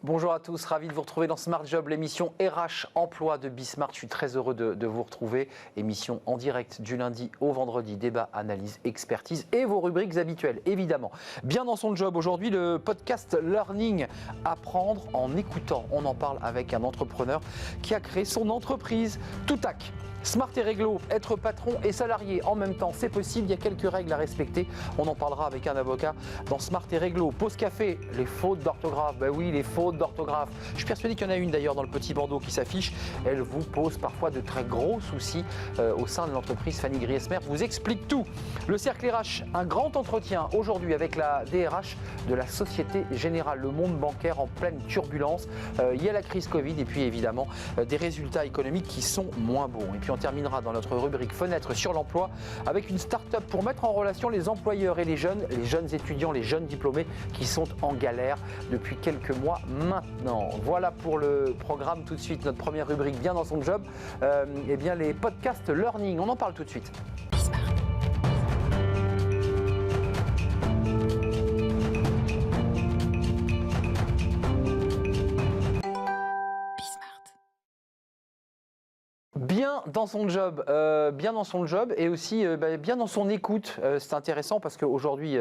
Bonjour à tous, ravi de vous retrouver dans Smart Job, l'émission RH Emploi de Bismart. Je suis très heureux de vous retrouver. Émission en direct du lundi au vendredi, débat, analyse, expertise et vos rubriques habituelles, évidemment. Bien dans son job, aujourd'hui, le podcast Learning, apprendre en écoutant. On en parle avec un entrepreneur qui a créé son entreprise, Toutac. Smart et réglo, être patron et salarié en même temps, c'est possible, il y a quelques règles à respecter. On en parlera avec un avocat dans Smart et réglo. Pause café, les fautes d'orthographe, ben oui, les fautes d'orthographe. Je suis persuadé qu'il y en a une d'ailleurs dans le petit bandeau qui s'affiche. Elle vous pose parfois de très gros soucis au sein de l'entreprise. Fanny Griesmer vous explique tout. Le cercle RH, un grand entretien aujourd'hui avec la DRH de la Société Générale. Le monde bancaire en pleine turbulence. Il y a la crise Covid et puis évidemment des résultats économiques qui sont moins bons. Et puis on terminera dans notre rubrique Fenêtre sur l'emploi avec une start-up pour mettre en relation les employeurs et les jeunes étudiants, les jeunes diplômés qui sont en galère depuis quelques mois maintenant. Voilà pour le programme. Tout de suite, notre première rubrique bien dans son job, eh bien les podcasts Learning. On en parle tout de suite. Bien dans son job et aussi bien dans son écoute. C'est intéressant parce qu'aujourd'hui,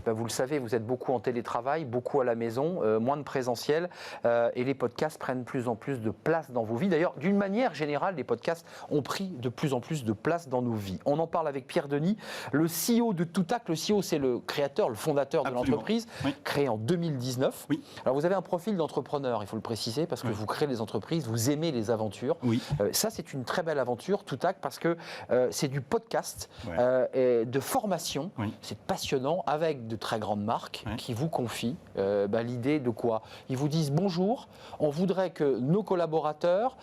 vous le savez, vous êtes beaucoup en télétravail, beaucoup à la maison, moins de présentiel et les podcasts prennent de plus en plus de place dans vos vies. D'ailleurs, d'une manière générale, les podcasts ont pris de plus en plus de place dans nos vies. On en parle avec Pierre Denis, le CEO de Toutac. Le CEO, c'est le créateur, le fondateur de l'entreprise, créé en 2019. Oui. Alors, vous avez un profil d'entrepreneur, il faut le préciser, parce que vous créez des entreprises, vous aimez les aventures. Oui. Ça, c'est une très belle aventure, Toutac, parce que c'est du podcast et de formation. Oui. C'est passionnant, avec de très grandes marques qui vous confient l'idée de quoi? Ils vous disent bonjour, on voudrait que nos collaborateurs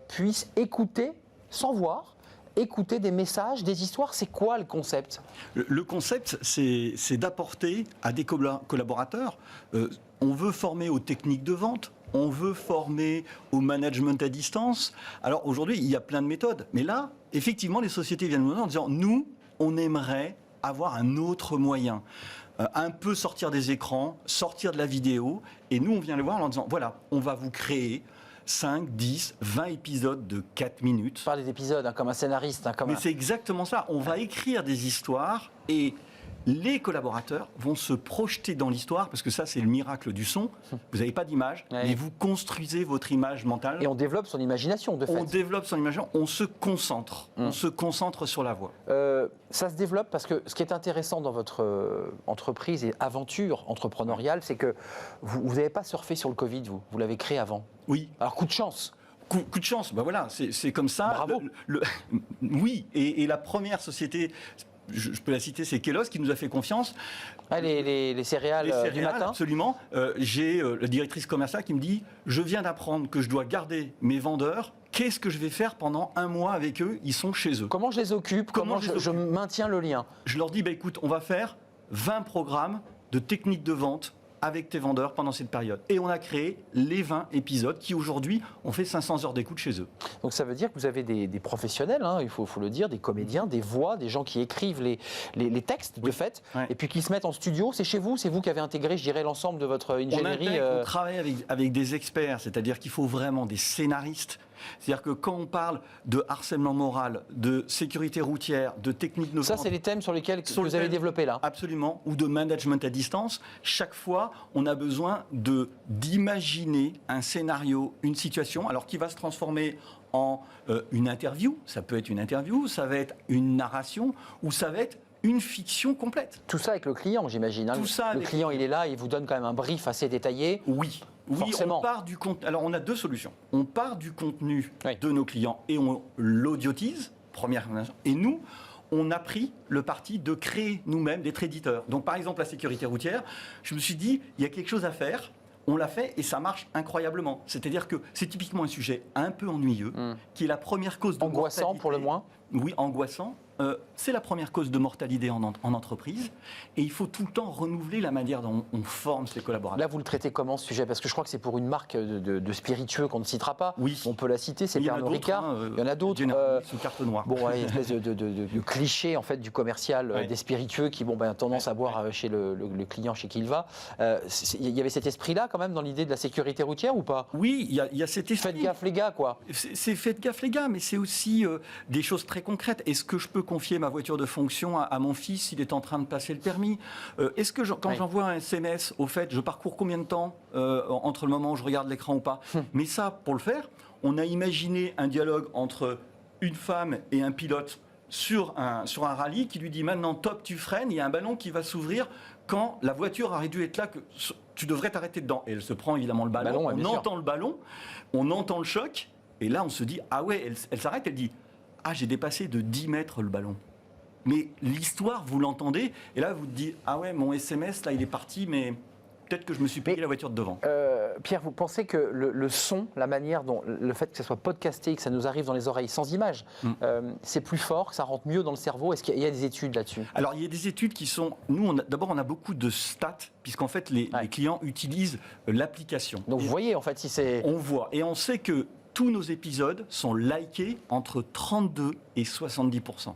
puissent écouter sans voir. Écouter des messages, des histoires, c'est quoi le concept? Le concept, c'est d'apporter à des collaborateurs, on veut former aux techniques de vente, on veut former au management à distance. Alors aujourd'hui, il y a plein de méthodes, mais là, effectivement, les sociétés viennent nous voir en disant, nous, on aimerait avoir un autre moyen. Un peu sortir des écrans, sortir de la vidéo, et nous, on vient les voir en leur disant, voilà, on va vous créer 5, 10, 20 épisodes de 4 minutes. Pas des épisodes, comme un scénariste. Mais c'est exactement ça. On va écrire des histoires et les collaborateurs vont se projeter dans l'histoire, parce que ça, c'est le miracle du son. Vous n'avez pas d'image, mais vous construisez votre image mentale. Et on développe son imagination, de fait. On développe son imagination, on se concentre. On se concentre sur la voix. Ça se développe parce que ce qui est intéressant dans votre entreprise et aventure entrepreneuriale, c'est que vous n'avez pas surfé sur le Covid, vous l'avez créé avant. Oui. Alors, coup de chance. Coup de chance, ben voilà, c'est comme ça. Bravo. Oui, et la première société, je peux la citer, c'est Kellogg's qui nous a fait confiance. Ah, les céréales du matin. Absolument. J'ai la directrice commerciale qui me dit, je viens d'apprendre que je dois garder mes vendeurs. Qu'est-ce que je vais faire pendant un mois avec eux? Ils sont chez eux. Comment je les occupe? Comment je maintiens le lien? Je leur dis, écoute, on va faire 20 programmes de techniques de vente avec tes vendeurs pendant cette période. Et on a créé les 20 épisodes qui, aujourd'hui, ont fait 500 heures d'écoute chez eux. Donc ça veut dire que vous avez des professionnels, il faut le dire, des comédiens, des voix, des gens qui écrivent les textes, de fait, et puis qui se mettent en studio. C'est chez vous? C'est vous qui avez intégré, je dirais, l'ensemble de votre ingénierie? On travaille avec des experts, c'est-à-dire qu'il faut vraiment des scénaristes. C'est-à-dire que quand on parle de harcèlement moral, de sécurité routière, de techniques de vente... Ça, c'est les thèmes sur lesquels vous avez développé là? Absolument. Ou de management à distance. Chaque fois, on a besoin d'imaginer un scénario, une situation, alors qui va se transformer en une interview. Ça peut être une interview, ça va être une narration, ou ça va être une fiction complète. Tout ça avec le client, j'imagine. Tout ça le client, il est là, il vous donne quand même un brief assez détaillé. Oui. Forcément. On part du contenu. Alors, on a deux solutions. On part du contenu de nos clients et on l'audiotise, première recommandation. Et nous, on a pris le parti de créer nous-mêmes des éditeurs. Donc, par exemple, la sécurité routière, je me suis dit, il y a quelque chose à faire. On l'a fait et ça marche incroyablement. C'est-à-dire que c'est typiquement un sujet un peu ennuyeux, qui est la première cause de angoissant mortalité. pour le moins. oui, angoissant. C'est la première cause de mortalité en entreprise. Et il faut tout le temps renouveler la manière dont on forme ses collaborateurs. Là, vous le traitez comment, ce sujet? Parce que je crois que c'est pour une marque de spiritueux qu'on ne citera pas. Oui. On peut la citer, c'est Pernod Ricard. Il y en a d'autres. Sous carte noire. Bon, ouais, une espèce de cliché en fait, du commercial des spiritueux qui tendance à boire chez le client chez qui il va. Il y avait cet esprit-là quand même dans l'idée de la sécurité routière ou pas? Oui, il y a cet esprit. Faites gaffe les gars, quoi. C'est faites gaffe les gars, mais c'est aussi des choses très concrètes. Est-ce que je peux confier ma voiture de fonction à mon fils s'il est en train de passer le permis? Est-ce que quand j'envoie un SMS, au fait, je parcours combien de temps entre le moment où je regarde l'écran ou pas? Mais ça, pour le faire, on a imaginé un dialogue entre une femme et un pilote sur un rallye qui lui dit maintenant, top, tu freines, il y a un ballon qui va s'ouvrir quand la voiture aurait dû être là, que tu devrais t'arrêter dedans. Et elle se prend évidemment le ballon, on entend le ballon, on entend le choc, et là on se dit, ah ouais, elle s'arrête, elle dit, ah j'ai dépassé de 10 mètres le ballon. Mais l'histoire, vous l'entendez, et là vous te dites, ah ouais, mon SMS, là il est parti, mais peut-être que je me suis payé la voiture de devant. Pierre, vous pensez que le son, la manière dont, le fait que ça soit podcasté, que ça nous arrive dans les oreilles sans images, c'est plus fort, que ça rentre mieux dans le cerveau? Est-ce qu'il y a des études là-dessus? Alors il y a des études qui sont, nous d'abord on a beaucoup de stats, puisqu'en fait les clients utilisent l'application. Donc vous voyez en fait si c'est... On voit, et on sait que tous nos épisodes sont likés entre 32 et 70%.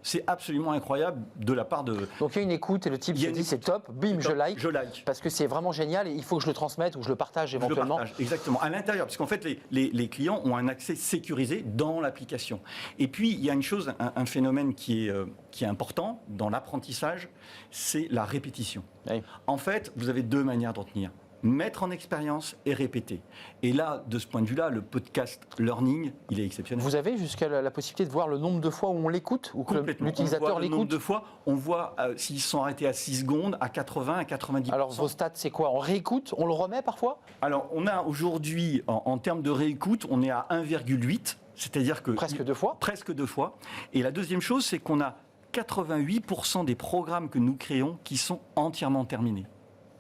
C'est absolument incroyable de la part de... Donc il y a une écoute et le type se dit c'est top, bim, je like. Je like. Parce que c'est vraiment génial et il faut que je le transmette ou je le partage éventuellement. Je le partage, exactement, à l'intérieur. Parce qu'en fait, les clients ont un accès sécurisé dans l'application. Et puis, il y a une chose, un phénomène qui est important dans l'apprentissage, c'est la répétition. Oui. En fait, vous avez deux manières d'en tenir. Mettre en expérience et répéter. Et là, de ce point de vue-là, le podcast learning, il est exceptionnel. Vous avez jusqu'à la possibilité de voir le nombre de fois où on l'écoute ou que l'utilisateur l'écoute? Le nombre de fois, on voit s'ils sont arrêtés à 6 secondes, à 80, à 90%. Alors vos stats, c'est quoi? On réécoute? On le remet parfois? Alors, on a aujourd'hui, en termes de réécoute, on est à 1,8, c'est-à-dire que... Presque 2 fois? Presque 2 fois. Et la deuxième chose, c'est qu'on a 88% des programmes que nous créons qui sont entièrement terminés.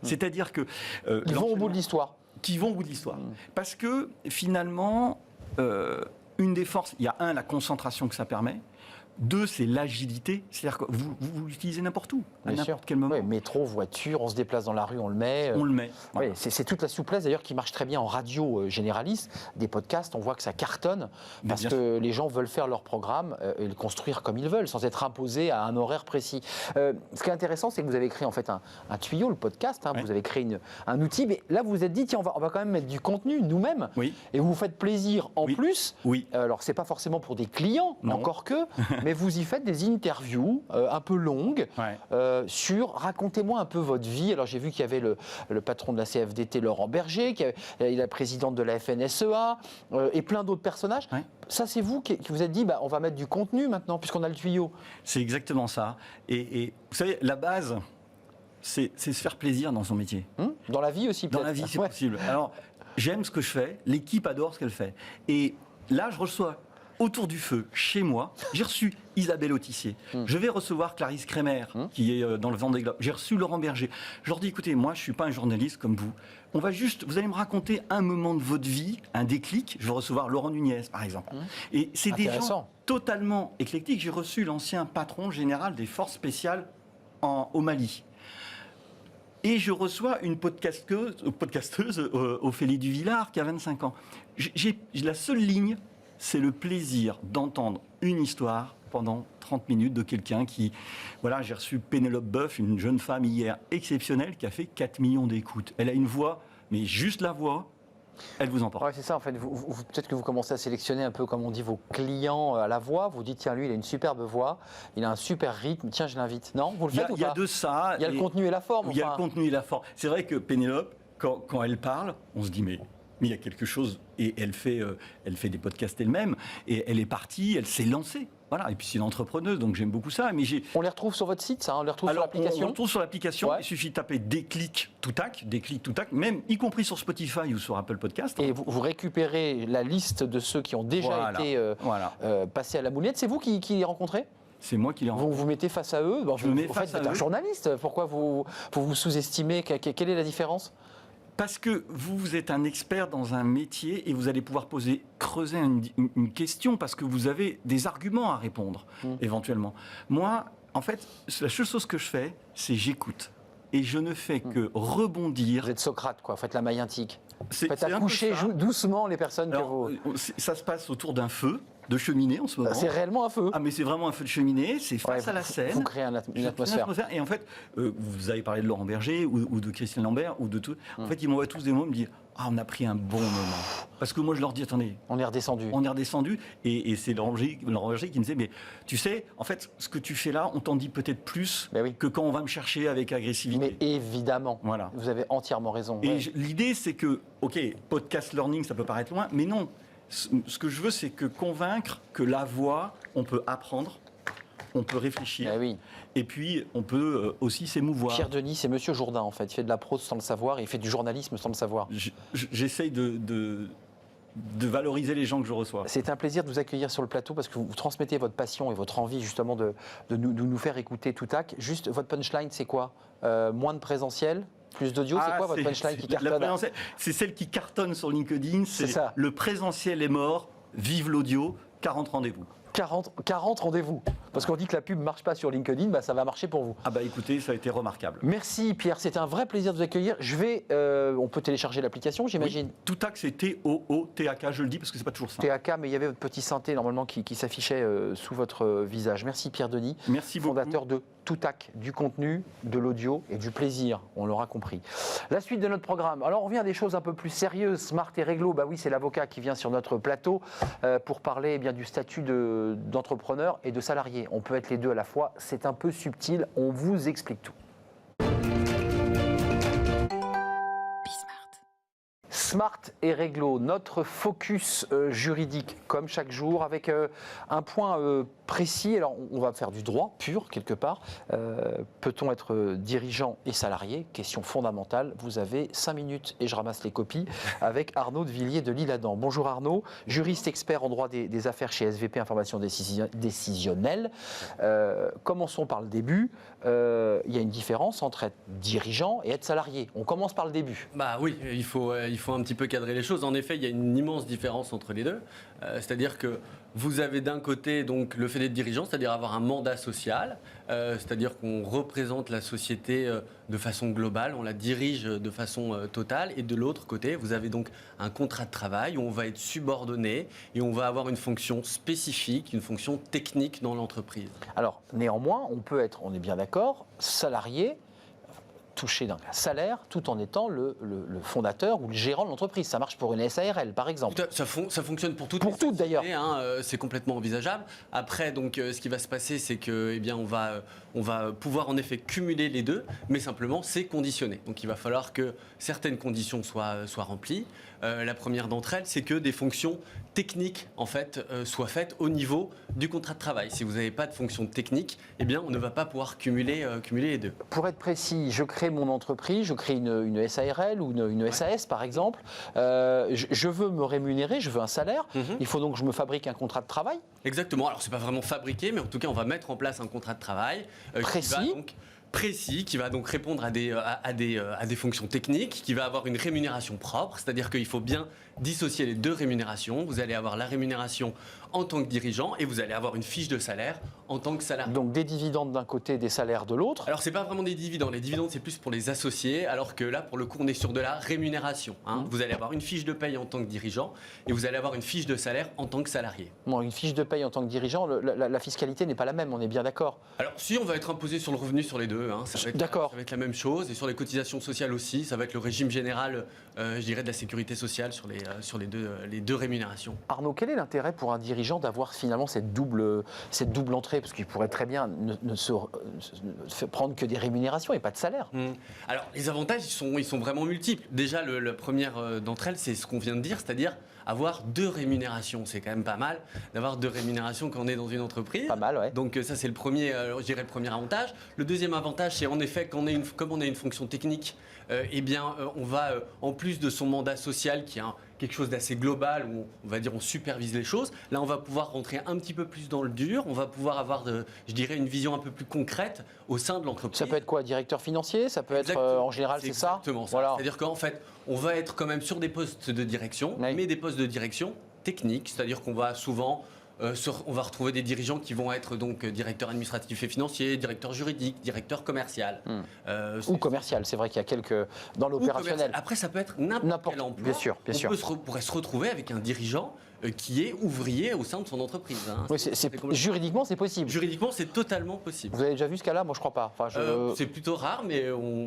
C'est-à-dire que... Ils vont au bout de l'histoire. Qui vont au bout de l'histoire. Parce que, finalement, une des forces, il y a la concentration que ça permet. 2, c'est l'agilité. C'est-à-dire que vous l'utilisez n'importe où, à n'importe quel moment. Oui, métro, voiture, on se déplace dans la rue, on le met. On le met. Voilà. Oui, c'est toute la souplesse d'ailleurs qui marche très bien en radio généraliste. Des podcasts, on voit que ça cartonne parce que les gens veulent faire leur programme et le construire comme ils veulent, sans être imposés à un horaire précis. Ce qui est intéressant, c'est que vous avez créé en fait un tuyau, le podcast. Vous avez créé un outil. Mais là, vous vous êtes dit, tiens, on va quand même mettre du contenu nous-mêmes. Oui. Et vous vous faites plaisir en plus. Oui. Alors, c'est pas forcément pour des clients, encore que. Mais vous y faites des interviews un peu longues sur racontez-moi un peu votre vie. Alors j'ai vu qu'il y avait le patron de la CFDT, Laurent Berger, qu'il y avait la présidente de la FNSEA et plein d'autres personnages. Ça, c'est vous qui vous êtes dit, on va mettre du contenu maintenant puisqu'on a le tuyau. C'est exactement ça. Et vous savez, la base, c'est se faire plaisir dans son métier. Dans la vie aussi, peut-être. Dans la vie, c'est possible. Alors, j'aime ce que je fais, l'équipe adore ce qu'elle fait. Et là, je reçois autour du feu, chez moi, j'ai reçu Isabelle Autissier. Je vais recevoir Clarisse Kremer, qui est dans le Vendée Globe. J'ai reçu Laurent Berger. Je leur dis, écoutez, moi, je ne suis pas un journaliste comme vous. Vous allez me raconter un moment de votre vie, un déclic. Je vais recevoir Laurent Nunez, par exemple. Et c'est des gens totalement éclectiques. J'ai reçu l'ancien patron général des forces spéciales au Mali. Et je reçois une podcasteuse, Ophélie Duvillard, qui a 25 ans. La seule ligne, c'est le plaisir d'entendre une histoire pendant 30 minutes de quelqu'un qui... Voilà, j'ai reçu Pénélope Boeuf, une jeune femme hier exceptionnelle qui a fait 4 millions d'écoutes. Elle a une voix, mais juste la voix, elle vous emporte. Oui, c'est ça, en fait. Peut-être que vous commencez à sélectionner un peu, comme on dit, vos clients à la voix. Vous dites, tiens, lui, il a une superbe voix, il a un super rythme, tiens, je l'invite. Non, vous le faites ou pas? Il y a de ça. Il y a le contenu et la forme. Il y a le contenu et la forme. C'est vrai que Pénélope, quand elle parle, on se dit, mais il y a quelque chose, et elle fait des podcasts elle-même, et elle est partie, elle s'est lancée. Voilà, et puis c'est une entrepreneuse, donc j'aime beaucoup ça. Mais on les retrouve sur votre site, ça, on les retrouve sur l'application? On les retrouve sur l'application, il suffit de taper déclic tout tac, même y compris sur Spotify ou sur Apple Podcast. Et vous récupérez la liste de ceux qui ont déjà été passés à la moulinette. C'est vous qui les rencontrez? C'est moi qui les rencontre. Vous vous mettez face à eux? Vous êtes un journaliste, pourquoi vous sous-estimez? Quelle est la différence? Parce que vous êtes un expert dans un métier et vous allez pouvoir creuser une question parce que vous avez des arguments à répondre, éventuellement. Moi, en fait, la seule chose que je fais, c'est j'écoute. Et je ne fais que rebondir. Vous êtes Socrate, quoi. Faites la maillantique. C'est Faites accoucher doucement les personnes que vous... Ça se passe autour d'un feu de cheminée en ce moment. C'est réellement un feu. Ah, mais c'est vraiment un feu de cheminée, c'est face à la scène. Vous créez une atmosphère. Et en fait, vous avez parlé de Laurent Berger ou de Christian Lambert ou de tout. En fait, ils m'envoient tous des mots, ils me disent ah, on a pris un bon moment. Parce que moi, je leur dis attendez. On est redescendu. On est redescendu. Et c'est Laurent Berger qui me disait mais tu sais, en fait, ce que tu fais là, on t'en dit peut-être plus que quand on va me chercher avec agressivité. Mais évidemment. Voilà. Vous avez entièrement raison. Et l'idée, c'est que, ok, podcast learning, ça peut paraître loin, mais non. Ce que je veux, c'est que convaincre que la voix, on peut apprendre, on peut réfléchir, et puis on peut aussi s'émouvoir. Pierre Denis, c'est Monsieur Jourdain, en fait. Il fait de la prose sans le savoir, et il fait du journalisme sans le savoir. J'essaye de valoriser les gens que je reçois. C'est un plaisir de vous accueillir sur le plateau parce que vous transmettez votre passion et votre envie justement de nous faire écouter Toutac. Juste, votre punchline, c'est quoi? Moins de présentiel, plus d'audio, c'est quoi votre punchline qui cartonne? C'est celle qui cartonne sur LinkedIn, c'est ça. Le présentiel est mort, vive l'audio, 40 rendez-vous. 40 rendez-vous. Parce qu'on dit que la pub ne marche pas sur LinkedIn, bah ça va marcher pour vous. Ah bah écoutez, ça a été remarquable. Merci Pierre, c'était un vrai plaisir de vous accueillir. On peut télécharger l'application, j'imagine. Oui, Toutac, c'est T-O-O-T-A-K, je le dis parce que c'est pas toujours ça. T-A-K, mais il y avait votre petit synthé normalement qui s'affichait sous votre visage. Merci Pierre Denis, merci beaucoup. Fondateur de Toutac, du contenu, de l'audio et du plaisir, on l'aura compris. La suite de notre programme. Alors on revient à des choses un peu plus sérieuses, smart et réglo. Bah oui, c'est l'avocat qui vient sur notre plateau pour parler bien du statut d'entrepreneur et de salarié. On peut être les deux à la fois, c'est un peu subtil, on vous explique tout. Smart et réglo, notre focus juridique, comme chaque jour, avec un point précis. Alors, on va faire du droit pur, quelque part. Peut-on être dirigeant et salarié? Question fondamentale. Vous avez 5 minutes et je ramasse les copies avec Arnaud de Villiers de l'Isle-Adam. Bonjour Arnaud, juriste expert en droit des affaires chez SVP Information Décisionnelle. Commençons par le début. Il y a une différence entre être dirigeant et être salarié. On commence par le début. Bah oui, il faut un petit peu cadrer les choses. En effet, il y a une immense différence entre les deux. C'est-à-dire que vous avez d'un côté donc le fait d'être dirigeant, c'est-à-dire avoir un mandat social, c'est-à-dire qu'on représente la société de façon globale, on la dirige de façon totale. Et de l'autre côté, vous avez donc un contrat de travail où on va être subordonné et on va avoir une fonction spécifique, une fonction technique dans l'entreprise. Alors, néanmoins, on peut être, on est bien d'accord, salarié, toucher d'un salaire tout en étant le fondateur ou le gérant de l'entreprise. Ça marche pour une SARL, par exemple. Ça fonctionne pour toutes. Pour toutes, d'ailleurs. C'est complètement envisageable. Après, donc, ce qui va se passer, c'est que, eh bien, on va pouvoir en effet cumuler les deux, mais simplement, c'est conditionné. Donc, il va falloir que certaines conditions soient remplies. La première d'entre elles, c'est que des fonctions techniques, en fait, soient faites au niveau du contrat de travail. Si vous n'avez pas de fonction technique, eh bien, on ne va pas pouvoir cumuler les deux. Pour être précis, je crée mon entreprise, je crée une SARL ou une SAS, par exemple. Je veux me rémunérer, je veux un salaire. Il faut donc que je me fabrique un contrat de travail. Exactement. Alors, c'est pas vraiment fabriqué, mais en tout cas, on va mettre en place un contrat de travail précis, qui va donc répondre à des fonctions techniques, qui va avoir une rémunération propre, c'est-à-dire qu'il faut bien dissocier les deux rémunérations. Vous allez avoir la rémunération en tant que dirigeant et vous allez avoir une fiche de salaire en tant que salarié. Donc des dividendes d'un côté, des salaires de l'autre. Alors c'est pas vraiment des dividendes. Les dividendes c'est plus pour les associés, alors que là pour le coup on est sur de la rémunération. Vous allez avoir une fiche de paye en tant que dirigeant et vous allez avoir une fiche de salaire en tant que salarié. Bon, une fiche de paye en tant que dirigeant, la fiscalité n'est pas la même, on est bien d'accord. Alors si on va être imposé sur le revenu sur les deux, ça va être la même chose, et sur les cotisations sociales aussi, ça va être le régime général, je dirais, de la sécurité sociale sur les deux rémunérations. Arnaud, quel est l'intérêt pour un dirigeant d'avoir finalement cette double entrée? Parce qu'il pourrait très bien ne se prendre que des rémunérations et pas de salaire. Alors, les avantages, ils sont vraiment multiples. Déjà, la première d'entre elles, c'est ce qu'on vient de dire, c'est-à-dire avoir 2 rémunérations. C'est quand même pas mal d'avoir 2 rémunérations quand on est dans une entreprise. Pas mal, ouais. Donc ça, c'est le premier avantage. Le deuxième avantage, c'est en effet, comme on a une fonction technique, on va, en plus de son mandat social, qui quelque chose d'assez global où on va dire on supervise les choses. Là, on va pouvoir rentrer un petit peu plus dans le dur. On va pouvoir avoir, je dirais, une vision un peu plus concrète au sein de l'entreprise. Ça peut être quoi, directeur financier? Ça peut être en général, c'est ça? Exactement ça. Voilà. C'est-à-dire qu'en fait, on va être quand même sur des postes de direction, Oui. mais des postes de direction techniques. C'est-à-dire qu'on va souvent on va retrouver des dirigeants qui vont être donc directeur administratif et financier, directeur juridique, directeur commercial. Ou commercial, c'est vrai qu'il y a quelques dans l'opérationnel. Après, ça peut être n'importe quel emploi. Bien sûr, bien sûr. On pourrait se retrouver avec un dirigeant qui est ouvrier au sein de son entreprise. Hein. Oui, juridiquement, c'est possible. Juridiquement, c'est totalement possible. Vous avez déjà vu ce cas-là? Moi, je crois pas. Enfin, c'est plutôt rare, mais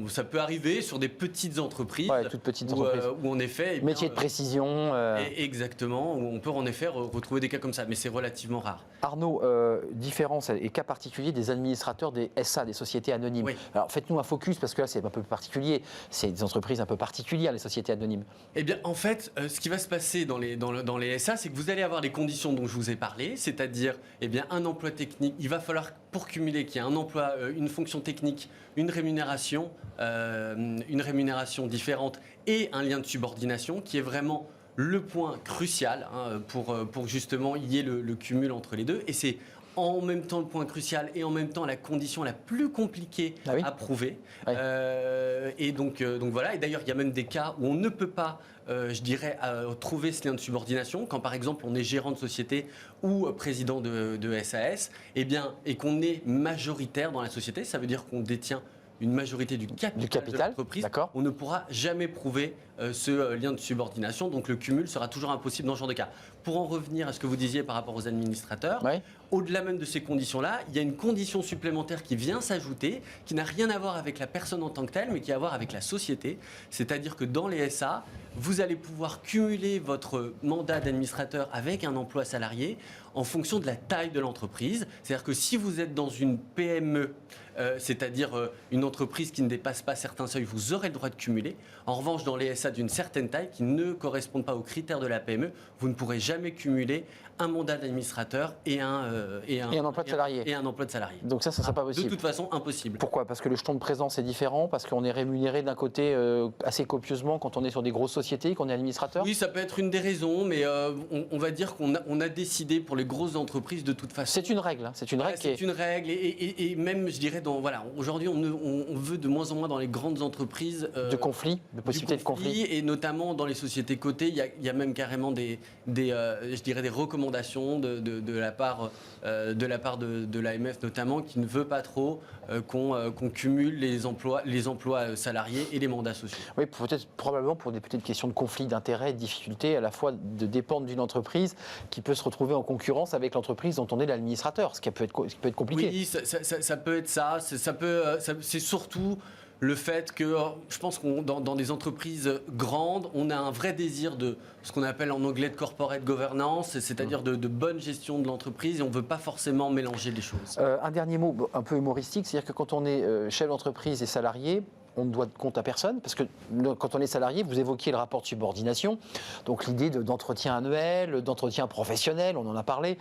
ça peut arriver sur des petites entreprises. Ouais, toutes petites entreprises. Où en effet... Métier de précision. Exactement, où on peut en effet retrouver des cas comme ça, mais c'est relativement rare. Arnaud, différence et cas particulier des administrateurs des SA, des sociétés anonymes. Oui. Alors, faites-nous un focus, parce que là, c'est un peu particulier. C'est des entreprises un peu particulières, les sociétés anonymes. Eh bien, en fait, ce qui va se passer dans les SA, c'est que vous allez avoir les conditions dont je vous ai parlé, c'est-à-dire un emploi technique. Il va falloir, pour cumuler, qu'il y ait un emploi, une fonction technique, une rémunération différente et un lien de subordination qui est vraiment le point crucial pour justement y ait le cumul entre les deux. Et c'est en même temps le point crucial et en même temps la condition la plus compliquée à prouver. Oui. Et donc voilà. Et d'ailleurs, il y a même des cas où on ne peut pas, trouver ce lien de subordination. Quand par exemple on est gérant de société ou président de SAS, et qu'on est majoritaire dans la société, ça veut dire qu'on détient une majorité du capital de l'entreprise, on ne pourra jamais prouver ce lien de subordination. Donc le cumul sera toujours impossible dans ce genre de cas. Pour en revenir à ce que vous disiez par rapport aux administrateurs, au-delà même de ces conditions-là, il y a une condition supplémentaire qui vient s'ajouter, qui n'a rien à voir avec la personne en tant que telle, mais qui a à voir avec la société. C'est-à-dire que dans les SA, vous allez pouvoir cumuler votre mandat d'administrateur avec un emploi salarié en fonction de la taille de l'entreprise. C'est-à-dire que si vous êtes dans une PME, c'est-à-dire une entreprise qui ne dépasse pas certains seuils, vous aurez le droit de cumuler. En revanche, dans les SA d'une certaine taille qui ne correspondent pas aux critères de la PME, vous ne pourrez jamais cumuler un mandat d'administrateur et un emploi de salarié. Et un emploi de salarié. Donc ça ne sera pas possible. De toute façon, impossible. Pourquoi? Parce que le jeton de présence est différent, parce qu'on est rémunéré d'un côté assez copieusement quand on est sur des grosses sociétés, qu'on est administrateur? Oui, ça peut être une des raisons, mais on va dire qu'on a décidé pour les grosses entreprises de toute façon. C'est une règle, hein. C'est une règle. C'est une règle, et même, je dirais, aujourd'hui, on veut de moins en moins dans les grandes entreprises de conflits, de possibilités de conflits, et notamment dans les sociétés cotées, il y a même carrément des recommandations de la part de l'AMF notamment, qui ne veut pas trop qu'on cumule les emplois salariés et les mandats sociaux. Oui, peut-être probablement pour des petites questions de conflit d'intérêts, de difficultés à la fois de dépendre d'une entreprise qui peut se retrouver en concurrence avec l'entreprise dont on est l'administrateur, ce qui peut être compliqué. Oui, ça peut être ça. C'est surtout le fait que je pense que dans des entreprises grandes, on a un vrai désir de ce qu'on appelle en anglais de corporate governance, c'est-à-dire de bonne gestion de l'entreprise, et on ne veut pas forcément mélanger les choses. Un dernier mot un peu humoristique, c'est-à-dire que quand on est chef d'entreprise et salarié, on ne doit de compte à personne, parce que quand on est salarié, vous évoquiez le rapport de subordination, donc l'idée d'entretien annuel, d'entretien professionnel, on en a parlé.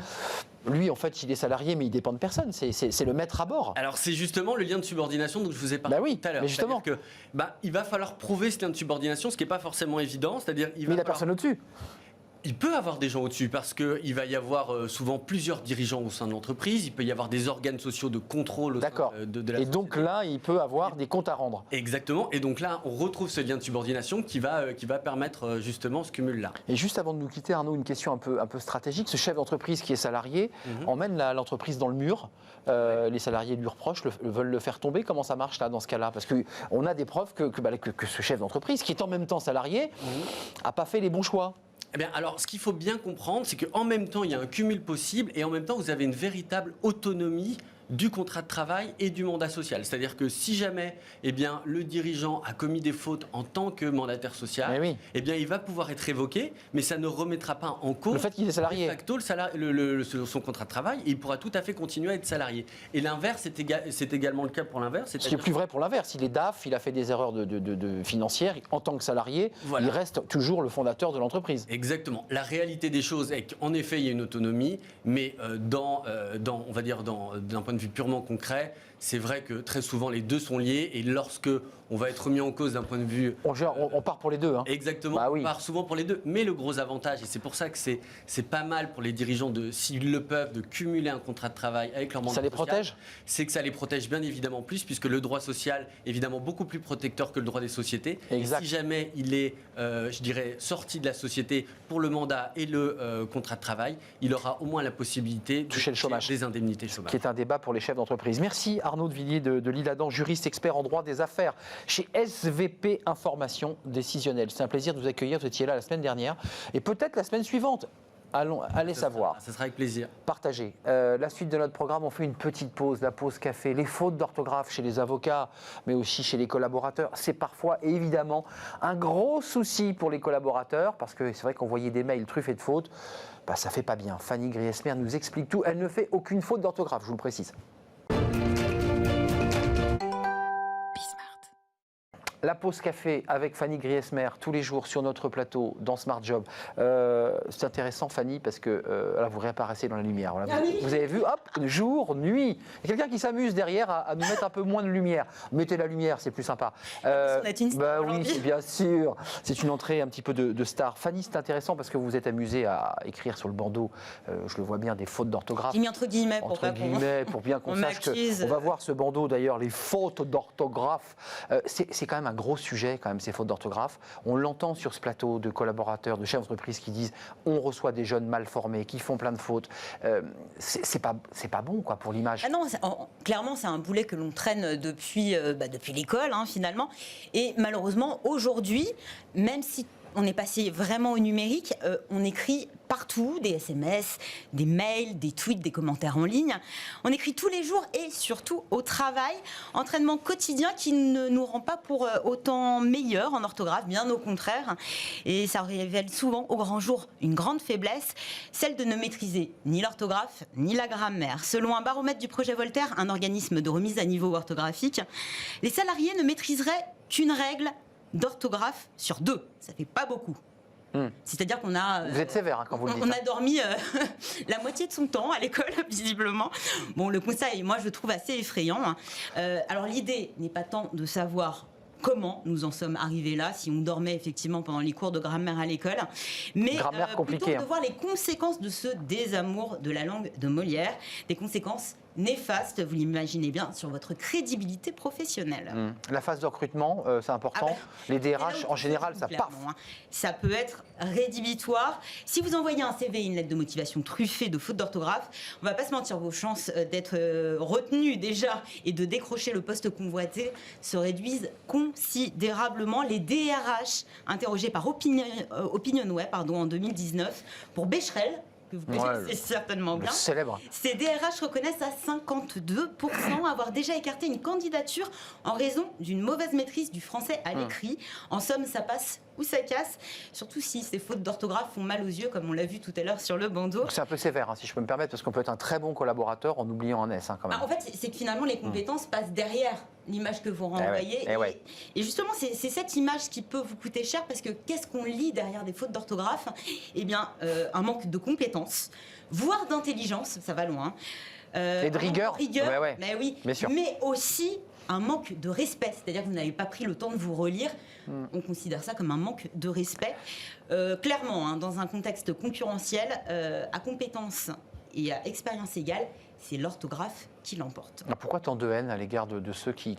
Lui, en fait, il est salarié, mais il dépend de personne, c'est le maître à bord. Alors c'est justement le lien de subordination dont je vous ai parlé tout à l'heure. Mais justement. C'est-à-dire que, il va falloir prouver ce lien de subordination, ce qui n'est pas forcément évident, c'est-à-dire mais il n'a personne au-dessus. Il peut avoir des gens au-dessus parce qu'il va y avoir souvent plusieurs dirigeants au sein de l'entreprise, il peut y avoir des organes sociaux de contrôle au sein de la société. Et donc là, il peut avoir des comptes à rendre. Exactement, et donc là, on retrouve ce lien de subordination qui va permettre justement ce cumul-là. Et juste avant de nous quitter, Arnaud, une question un peu stratégique. Ce chef d'entreprise qui est salarié emmène l'entreprise dans le mur. Les salariés lui reprochent, veulent le faire tomber. Comment ça marche là, dans ce cas-là? Parce qu'on a des preuves que ce chef d'entreprise, qui est en même temps salarié, n'a pas fait les bons choix. Eh bien, alors, ce qu'il faut bien comprendre, c'est qu'en même temps, il y a un cumul possible et en même temps, vous avez une véritable autonomie du contrat de travail et du mandat social. C'est-à-dire que si jamais le dirigeant a commis des fautes en tant que mandataire social, il va pouvoir être révoqué, mais ça ne remettra pas en cause le fait qu'il est salarié. De facto, son contrat de travail, et il pourra tout à fait continuer à être salarié. Et l'inverse, c'est également le cas pour l'inverse. Ce qui est plus vrai pour l'inverse. Il est DAF, il a fait des erreurs financières, en tant que salarié, il reste toujours le fondateur de l'entreprise. Exactement. La réalité des choses est qu'en effet, il y a une autonomie, mais d'un point de de vue purement concret, c'est vrai que très souvent les deux sont liés et lorsque on va être mis en cause d'un point de vue... On part pour les deux. Hein. Exactement, Bah oui. on part souvent pour les deux. Mais le gros avantage, et c'est pour ça que c'est pas mal pour les dirigeants, s'ils le peuvent, de cumuler un contrat de travail avec leur mandat Ça les social, protège ? c'est que ça les protège bien évidemment plus, puisque le droit social est évidemment beaucoup plus protecteur que le droit des sociétés. Exact. Et si jamais il est, je dirais, sorti de la société pour le mandat et le contrat de travail, il aura au moins la possibilité de toucher le chômage, des indemnités chômage. Qui est un débat pour les chefs d'entreprise. Merci Arnaud de Villiers de l'Isle-Adam, juriste expert en droit des affaires chez SVP Information Décisionnelle. C'est un plaisir de vous accueillir. Vous étiez là la semaine dernière et peut-être la semaine suivante. Allez savoir. Ça sera avec plaisir. Partagez. La suite de notre programme, on fait une petite pause, la pause café. Les fautes d'orthographe chez les avocats, mais aussi chez les collaborateurs, c'est parfois évidemment un gros souci pour les collaborateurs, parce que c'est vrai qu'envoyer des mails truffés de fautes, bah, ça fait pas bien. Fanny Griesmer nous explique tout. Elle ne fait aucune faute d'orthographe, je vous le précise. La pause café avec Fanny Griesmer tous les jours sur notre plateau dans Smart Job. C'est intéressant Fanny parce que là vous réapparaissez dans la lumière. Voilà. Vous avez vu, hop, jour, nuit. Il y a quelqu'un qui s'amuse derrière à nous mettre un peu moins de lumière. Mettez la lumière, c'est plus sympa. Bah oui, bien sûr. C'est une entrée un petit peu de star. Fanny, c'est intéressant parce que vous vous êtes amusée à écrire sur le bandeau, je le vois bien, des fautes d'orthographe. J'ai mis entre guillemets pour bien qu'on sache que. On va voir ce bandeau d'ailleurs, les fautes d'orthographe. C'est quand même un gros sujet, quand même, ces fautes d'orthographe. On l'entend sur ce plateau de collaborateurs, de chefs d'entreprise qui disent on reçoit des jeunes mal formés, qui font plein de fautes. C'est pas bon, quoi, pour l'image. Ah non, clairement, c'est un boulet que l'on traîne depuis l'école, hein, finalement. Et malheureusement, aujourd'hui, même si on est passé vraiment au numérique, on écrit partout, des SMS, des mails, des tweets, des commentaires en ligne. On écrit tous les jours et surtout au travail. Entraînement quotidien qui ne nous rend pas pour autant meilleurs en orthographe, bien au contraire. Et ça révèle souvent au grand jour une grande faiblesse, celle de ne maîtriser ni l'orthographe ni la grammaire. Selon un baromètre du projet Voltaire, un organisme de remise à niveau orthographique, les salariés ne maîtriseraient qu'une règle d'orthographe sur 2. Ça fait pas beaucoup. C'est-à-dire qu'on a... Vous êtes sévère hein, quand vous le dites. On a dormi la moitié de son temps à l'école, visiblement. Bon, le constat, moi, je le trouve assez effrayant. Alors, l'idée n'est pas tant de savoir comment nous en sommes arrivés là, si on dormait effectivement pendant les cours de grammaire à l'école, mais plutôt de voir les conséquences de ce désamour de la langue de Molière, des conséquences néfastes, vous l'imaginez bien, sur votre crédibilité professionnelle. La phase de recrutement, c'est important. Les DRH, en général, ça paf. Ça peut être rédhibitoire. Si vous envoyez un CV et une lettre de motivation truffée de fautes d'orthographe, on ne va pas se mentir, vos chances d'être retenu déjà et de décrocher le poste convoité se réduisent considérablement. Les DRH interrogés par OpinionWay en 2019 pour Becherel, que vous connaissez certainement bien. Célèbre. Ces DRH reconnaissent à 52% avoir déjà écarté une candidature en raison d'une mauvaise maîtrise du français à l'écrit. En somme, ça passe ou ça casse, surtout si ces fautes d'orthographe font mal aux yeux, comme on l'a vu tout à l'heure sur le bandeau. C'est un peu sévère, hein, si je peux me permettre, parce qu'on peut être un très bon collaborateur en oubliant un S, hein, quand même. En fait, c'est que finalement, les compétences passent derrière l'image que vous renvoyez. Et justement, c'est cette image qui peut vous coûter cher, parce que qu'est-ce qu'on lit derrière des fautes d'orthographe ? Eh bien, un manque de compétences, voire d'intelligence, ça va loin. Et de rigueur. Mais oui, mais aussi un manque de respect, c'est-à-dire que vous n'avez pas pris le temps de vous relire. On considère ça comme un manque de respect. Clairement, hein, dans un contexte concurrentiel, à compétences et à expérience égale, c'est l'orthographe qui l'emporte. Pourquoi tant de haine à l'égard de ceux qui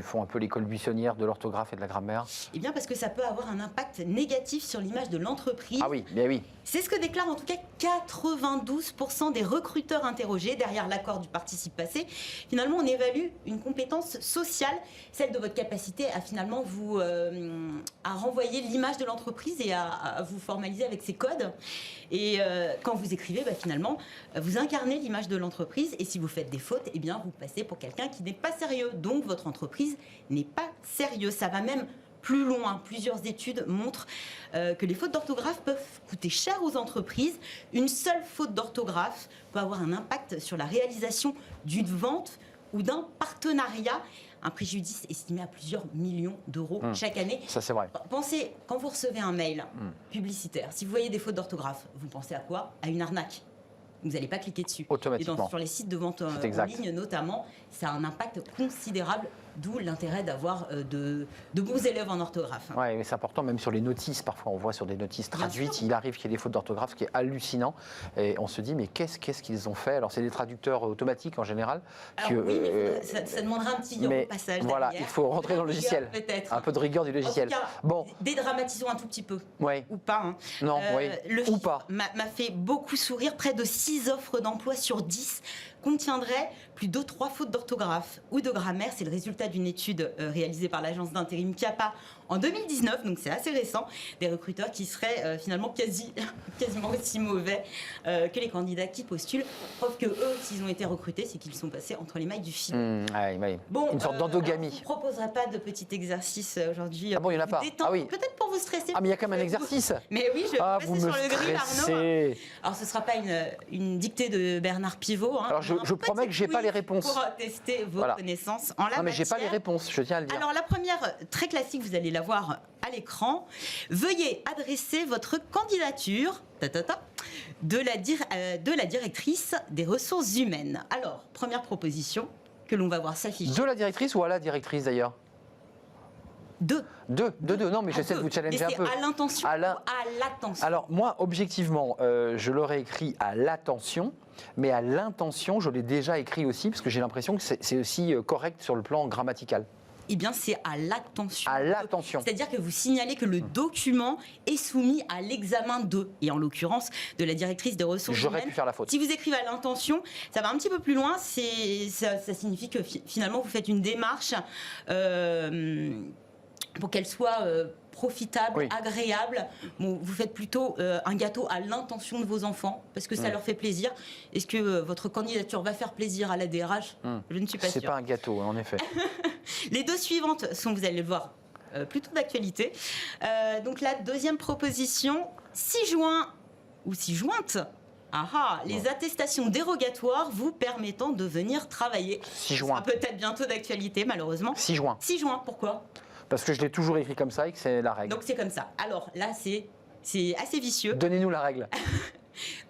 font un peu l'école buissonnière de l'orthographe et de la grammaire ? Eh bien parce que ça peut avoir un impact négatif sur l'image de l'entreprise. Ah oui, bien oui. C'est ce que déclarent en tout cas 92% des recruteurs interrogés derrière l'accord du participe passé. Finalement, on évalue une compétence sociale, celle de votre capacité à finalement vous à renvoyer l'image de l'entreprise et à vous formaliser avec ses codes. Et quand vous écrivez, finalement, vous incarnez l'image de l'entreprise. Et si vous faites des fautes, eh bien, vous passez pour quelqu'un qui n'est pas sérieux. Donc, votre entreprise n'est pas sérieuse. Ça va même plus loin. Plusieurs études montrent que les fautes d'orthographe peuvent coûter cher aux entreprises. Une seule faute d'orthographe peut avoir un impact sur la réalisation d'une vente ou d'un partenariat. Un préjudice estimé à plusieurs millions d'euros chaque année. Ça, c'est vrai. Pensez, quand vous recevez un mail publicitaire, si vous voyez des fautes d'orthographe, vous pensez à quoi ? À une arnaque. vous n'allez pas cliquer dessus. Automatiquement. Sur les sites de vente en exact. ligne notamment, ça a un impact considérable, d'où l'intérêt d'avoir de bons élèves en orthographe. Oui, mais c'est important, même sur les notices, parfois on voit sur des notices traduites, il arrive qu'il y ait des fautes d'orthographe, ce qui est hallucinant, et on se dit, mais qu'est-ce qu'ils ont fait? Alors c'est des traducteurs automatiques en général. Alors, oui, mais ça demandera un petit passage. Voilà, derrière. il faut rentrer dans le logiciel, peut-être. un peu de rigueur du logiciel. En tout cas, bon, dédramatisons un tout petit peu, ouais. ou pas. Hein. Non, oui, le ou pas. m'a fait beaucoup sourire, près de 6 offres d'emploi sur 10 contiendraient plus de 3 fautes d'orthographe ou de grammaire. C'est le résultat d'une étude réalisée par l'agence d'intérim CAPA en 2019, donc c'est assez récent. Des recruteurs qui seraient finalement quasiment aussi mauvais que les candidats qui postulent. Preuve que eux, s'ils ont été recrutés, c'est qu'ils sont passés entre les mailles du filet. Bon, une sorte d'endogamie. Je ne vous proposerai pas de petit exercice aujourd'hui. Ah bon, il n'y en a pas. Ah oui. Peut-être pour vous stresser. Ah, mais il y a quand même un exercice. Mais oui, je vais passer vous sur me le grill, stressez. Arnaud. Alors, ce ne sera pas une dictée de Bernard Pivot. Hein. Alors, je promets que je n'ai pas les réponses. Pour tester vos connaissances en la non, mais matière. j'ai pas les réponses, je tiens à le dire. Alors, la première, très classique, vous allez la voir à l'écran. Veuillez adresser votre candidature de la directrice des ressources humaines. Alors, première proposition que l'on va voir s'afficher. De la directrice ou à la directrice d'ailleurs? Deux. Non, mais j'essaie de vous challenger un peu. À l'intention ou à l'attention? Alors, moi, objectivement, je l'aurais écrit à l'attention, mais à l'intention, je l'ai déjà écrit aussi, parce que j'ai l'impression que c'est aussi correct sur le plan grammatical. Eh bien, c'est à l'attention. À l'attention. C'est-à-dire que vous signalez que le document est soumis à l'examen et en l'occurrence de la directrice des ressources humaines. J'aurais pu faire la faute. Si vous écrivez à l'intention, ça va un petit peu plus loin. Ça signifie que finalement, vous faites une démarche pour qu'elle soit profitable, agréable. Bon, vous faites plutôt un gâteau à l'intention de vos enfants parce que ça leur fait plaisir. Est-ce que votre candidature va faire plaisir à la DRH? Je ne suis pas sûre. C'est pas un gâteau, en effet. Les deux suivantes sont, vous allez le voir, plutôt d'actualité. Donc la deuxième proposition, 6 juin ou 6 jointe. Les attestations dérogatoires vous permettant de venir travailler. 6 juin. Ça sera peut-être bientôt d'actualité, malheureusement. 6 juin. 6 juin, pourquoi? Parce que je l'ai toujours écrit comme ça et que c'est la règle. Donc c'est comme ça. Alors là, c'est assez vicieux. Donnez-nous la règle.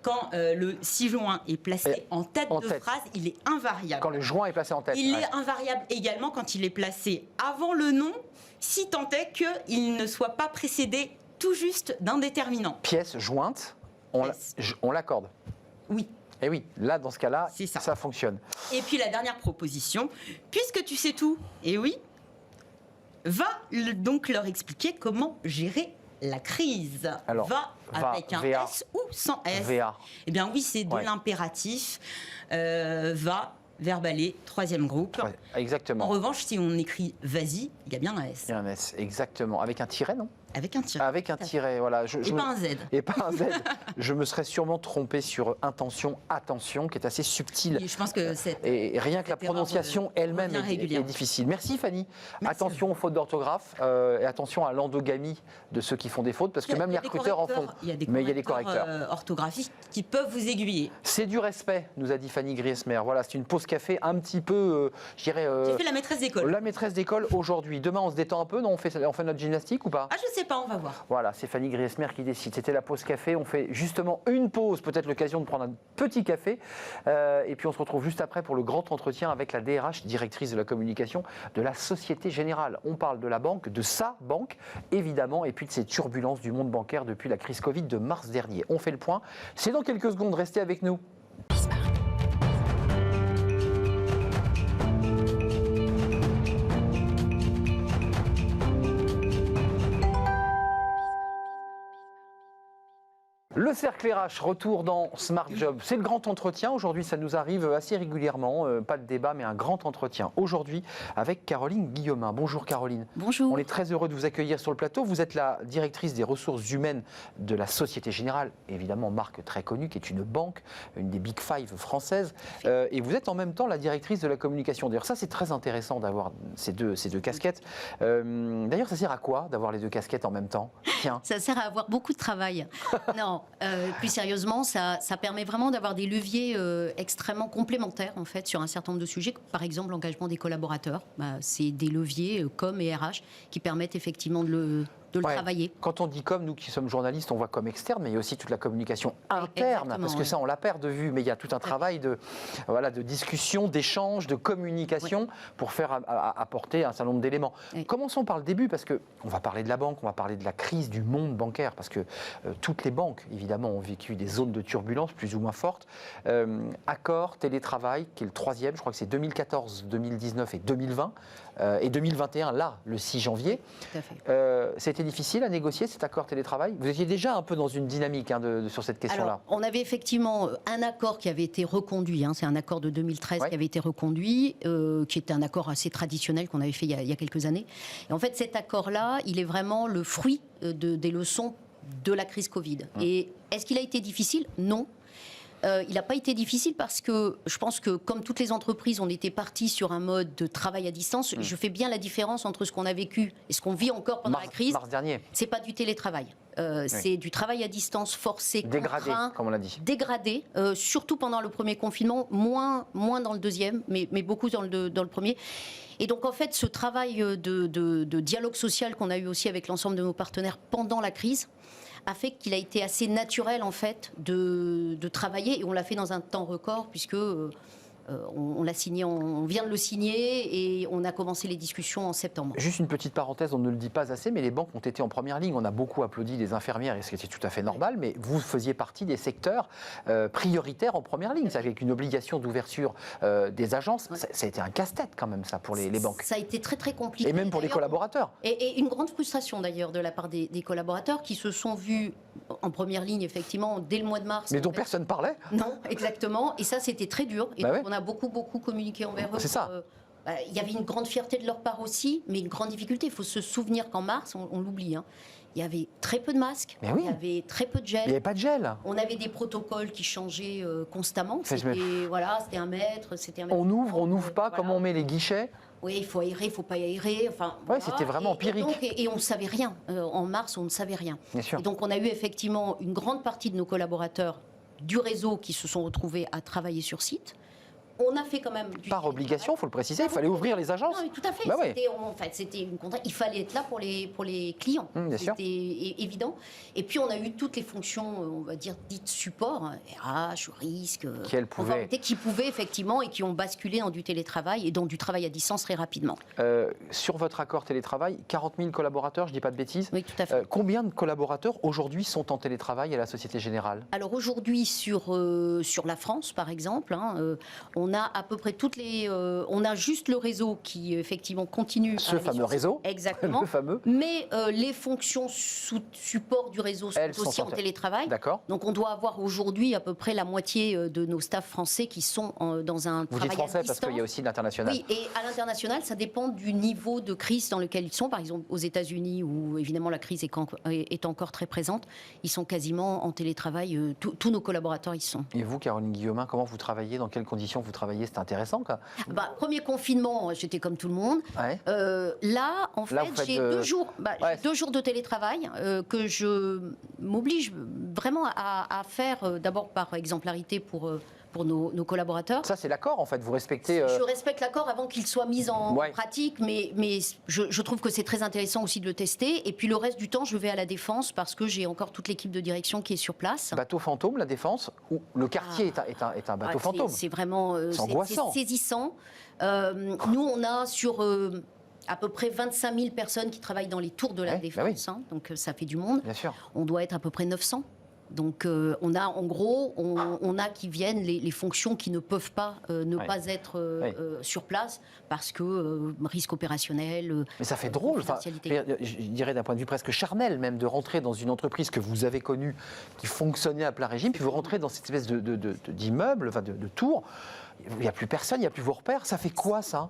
Quand le 6 juin est placé en tête de phrase, il est invariable. Quand le joint est placé en tête. Il est invariable également quand il est placé avant le nom, si tant est qu'il ne soit pas précédé tout juste d'un déterminant. Pièce jointe, on l'accorde. Oui. Et oui, là, dans ce cas-là, ça fonctionne. Et puis la dernière proposition, puisque tu sais tout, et oui, va donc leur expliquer comment gérer la crise. Alors, va avec un VA. S ou sans S. VA. Eh bien oui, c'est de l'impératif. Va, verbalé, troisième groupe. Ouais, exactement. En revanche, si on écrit vas-y, il y a bien un S. Il y a un S, exactement. Avec un tiret, non? Avec un tiret. Avec un tiret, voilà. Pas un Z. Et pas un Z. Je me serais sûrement trompé sur intention, attention, qui est assez subtil. Et je pense que et rien que la prononciation elle-même est difficile. Merci Fanny. Merci. Attention aux fautes d'orthographe et attention à l'endogamie de ceux qui font des fautes, parce que même les recruteurs en font. Mais il y a des correcteurs orthographiques qui peuvent vous aiguiller. C'est du respect, nous a dit Fanny Griesmer. Voilà, c'est une pause café un petit peu, je dirais... J'ai fait la maîtresse d'école. La maîtresse d'école aujourd'hui. Demain, on se détend un peu, non, on fait notre gymnastique ou pas? Ah, je sais pas, on va voir. Voilà, c'est Fanny Griesmer qui décide. C'était la pause café. On fait justement une pause, peut-être l'occasion de prendre un petit café. Et puis on se retrouve juste après pour le grand entretien avec la DRH, directrice de la communication de la Société Générale. On parle de la banque, de sa banque, évidemment, et puis de ces turbulences du monde bancaire depuis la crise Covid de mars dernier. On fait le point. C'est dans quelques secondes. Restez avec nous. Le cercle RH, retour dans Smart Job. C'est le grand entretien. Aujourd'hui, ça nous arrive assez régulièrement. Pas de débat, mais un grand entretien. Aujourd'hui, avec Caroline Guillaumin. Bonjour Caroline. Bonjour. On est très heureux de vous accueillir sur le plateau. Vous êtes la directrice des ressources humaines de la Société Générale, évidemment marque très connue, qui est une banque, une des Big Five françaises. Et vous êtes en même temps la directrice de la communication. D'ailleurs, ça, c'est très intéressant d'avoir ces deux casquettes. D'ailleurs, ça sert à quoi d'avoir les deux casquettes en même temps? Tiens. Ça sert à avoir beaucoup de travail. Non. Plus sérieusement, ça permet vraiment d'avoir des leviers extrêmement complémentaires en fait sur un certain nombre de sujets. Par exemple, l'engagement des collaborateurs, c'est des leviers com et RH qui permettent effectivement de de le Ouais. travailler. Quand on dit comme, nous qui sommes journalistes, on voit comme externe, mais il y a aussi toute la communication interne, Exactement, parce que oui. ça, on la perd de vue, mais il y a tout un travail de discussion, d'échange, de communication pour faire apporter un certain nombre d'éléments. Oui. Commençons par le début, parce qu'on va parler de la banque, on va parler de la crise du monde bancaire, parce que toutes les banques, évidemment, ont vécu des zones de turbulence plus ou moins fortes. Accor, télétravail, qui est le troisième, je crois que c'est 2014, 2019 et 2020, et 2021, là, le 6 janvier. Tout à fait. C'était difficile à négocier cet accord télétravail? Vous étiez déjà un peu dans une dynamique sur cette question-là. Alors, on avait effectivement un accord qui avait été reconduit, c'est un accord de 2013 Ouais. qui avait été reconduit, qui était un accord assez traditionnel qu'on avait fait il y a quelques années. Et en fait, cet accord-là, il est vraiment le fruit des leçons de la crise Covid. Et est-ce qu'il a été difficile? Non. Il n'a pas été difficile parce que je pense que, comme toutes les entreprises, on était parti sur un mode de travail à distance. Je fais bien la différence entre ce qu'on a vécu et ce qu'on vit encore pendant la crise. Mars dernier, C'est pas du télétravail. C'est du travail à distance forcé, dégradé, contraint, comme on l'a dit. dégradé, surtout pendant le premier confinement, moins dans le deuxième, mais beaucoup dans le premier. Et donc, en fait, ce travail de dialogue social qu'on a eu aussi avec l'ensemble de nos partenaires pendant la crise a fait qu'il a été assez naturel, en fait, de travailler. Et on l'a fait dans un temps record, puisque on l'a signé, on vient de le signer et on a commencé les discussions en septembre. Juste une petite parenthèse, on ne le dit pas assez, mais les banques ont été en première ligne. On a beaucoup applaudi les infirmières, et ce qui était tout à fait normal, mais vous faisiez partie des secteurs prioritaires en première ligne, avec une obligation d'ouverture des agences. Ouais. Ça a été un casse-tête quand même, ça, pour les banques. Ça a été très très compliqué. Et même pour les D'ailleurs, collaborateurs. Et une grande frustration d'ailleurs de la part des collaborateurs qui se sont vus en première ligne effectivement dès le mois de mars. Mais en dont fait. personne parlait. Non, exactement. Et ça, c'était très dur. Et Bah donc, ouais. on a beaucoup communiqué envers eux. C'est ça. Il y avait une grande fierté de leur part aussi, mais une grande difficulté. Il faut se souvenir qu'en mars, on l'oublie, il y avait très peu de masques, Mais oui. il y avait très peu de Il n'y gel. avait pas de gel. On avait des protocoles qui changeaient constamment. Ça, je C'était un mètre, c'était un mètre. On ouvre pas, Voilà. comment on met les guichets. Oui, il faut aérer, il faut pas aérer. Enfin, c'était vraiment empirique. Et on ne savait rien. En mars, on ne savait rien. Bien sûr. Et donc, on a eu effectivement une grande partie de nos collaborateurs du réseau qui se sont retrouvés à travailler sur site. On a fait quand même du Par obligation, il faut le préciser, il fallait ouvrir les agences. Non, mais tout à fait. Bah ouais. C'était une contrainte. Il fallait être là pour les clients. Bien sûr. C'était évident. Et puis, on a eu toutes les fonctions, on va dire, dites support, RH, risque, Qu'elles pouvaient. conformité, qui pouvaient effectivement et qui ont basculé dans du télétravail et dans du travail à distance très rapidement. Sur votre accord télétravail, 40 000 collaborateurs, je ne dis pas de bêtises. Oui, tout à fait. Combien de collaborateurs aujourd'hui sont en télétravail à la Société Générale? Alors aujourd'hui, sur la France, par exemple, on a à peu près on a juste le réseau qui, effectivement, continue. Ce à aller fameux sur site. réseau. Exactement. Le fameux. Mais les fonctions support du réseau sont Elles sont aussi en télétravail. D'accord. Donc on doit avoir aujourd'hui à peu près la moitié de nos staffs français qui sont dans un Vous travail dites français à parce distance. qu'il y a aussi l'international. Oui, et à l'international, ça dépend du niveau de crise dans lequel ils sont. Par exemple, aux États-Unis, où évidemment la crise est encore très présente, ils sont quasiment en télétravail. Tous nos collaborateurs y sont. Et vous, Caroline Guillaumin, comment vous travaillez? Dans quelles conditions vous travaillez? C'est intéressant, quoi. Premier confinement, j'étais comme tout le monde. Ouais. Là, en fait, vous faites j'ai de- 2 jours, Ouais. j'ai 2 jours de télétravail que je m'oblige vraiment à faire, d'abord par exemplarité pour nos collaborateurs. Ça, c'est l'accord, en fait. Vous respectez. Je respecte l'accord avant qu'il soit mis en Ouais. pratique, mais je trouve que c'est très intéressant aussi de le tester. Et puis le reste du temps, je vais à la Défense parce que j'ai encore toute l'équipe de direction qui est sur place. Bateau fantôme, la Défense, ou le quartier est un bateau fantôme. C'est vraiment C'est angoissant. c'est saisissant. Nous, on a sur à peu près 25 000 personnes qui travaillent dans les tours de la Ouais, bah Défense, donc ça fait du monde. Bien sûr. On doit être à peu près 900. Donc on a en gros, on a qui viennent les fonctions qui ne peuvent pas Ouais. pas être Ouais. sur place parce que risque opérationnel. Mais ça fait drôle, enfin, confidentialité. je dirais d'un point de vue presque charnel même, de rentrer dans une entreprise que vous avez connue, qui fonctionnait à plein régime, puis vous rentrez dans cette espèce d'immeuble, enfin de tour, il n'y a plus personne, il n'y a plus vos repères, ça fait quoi ça?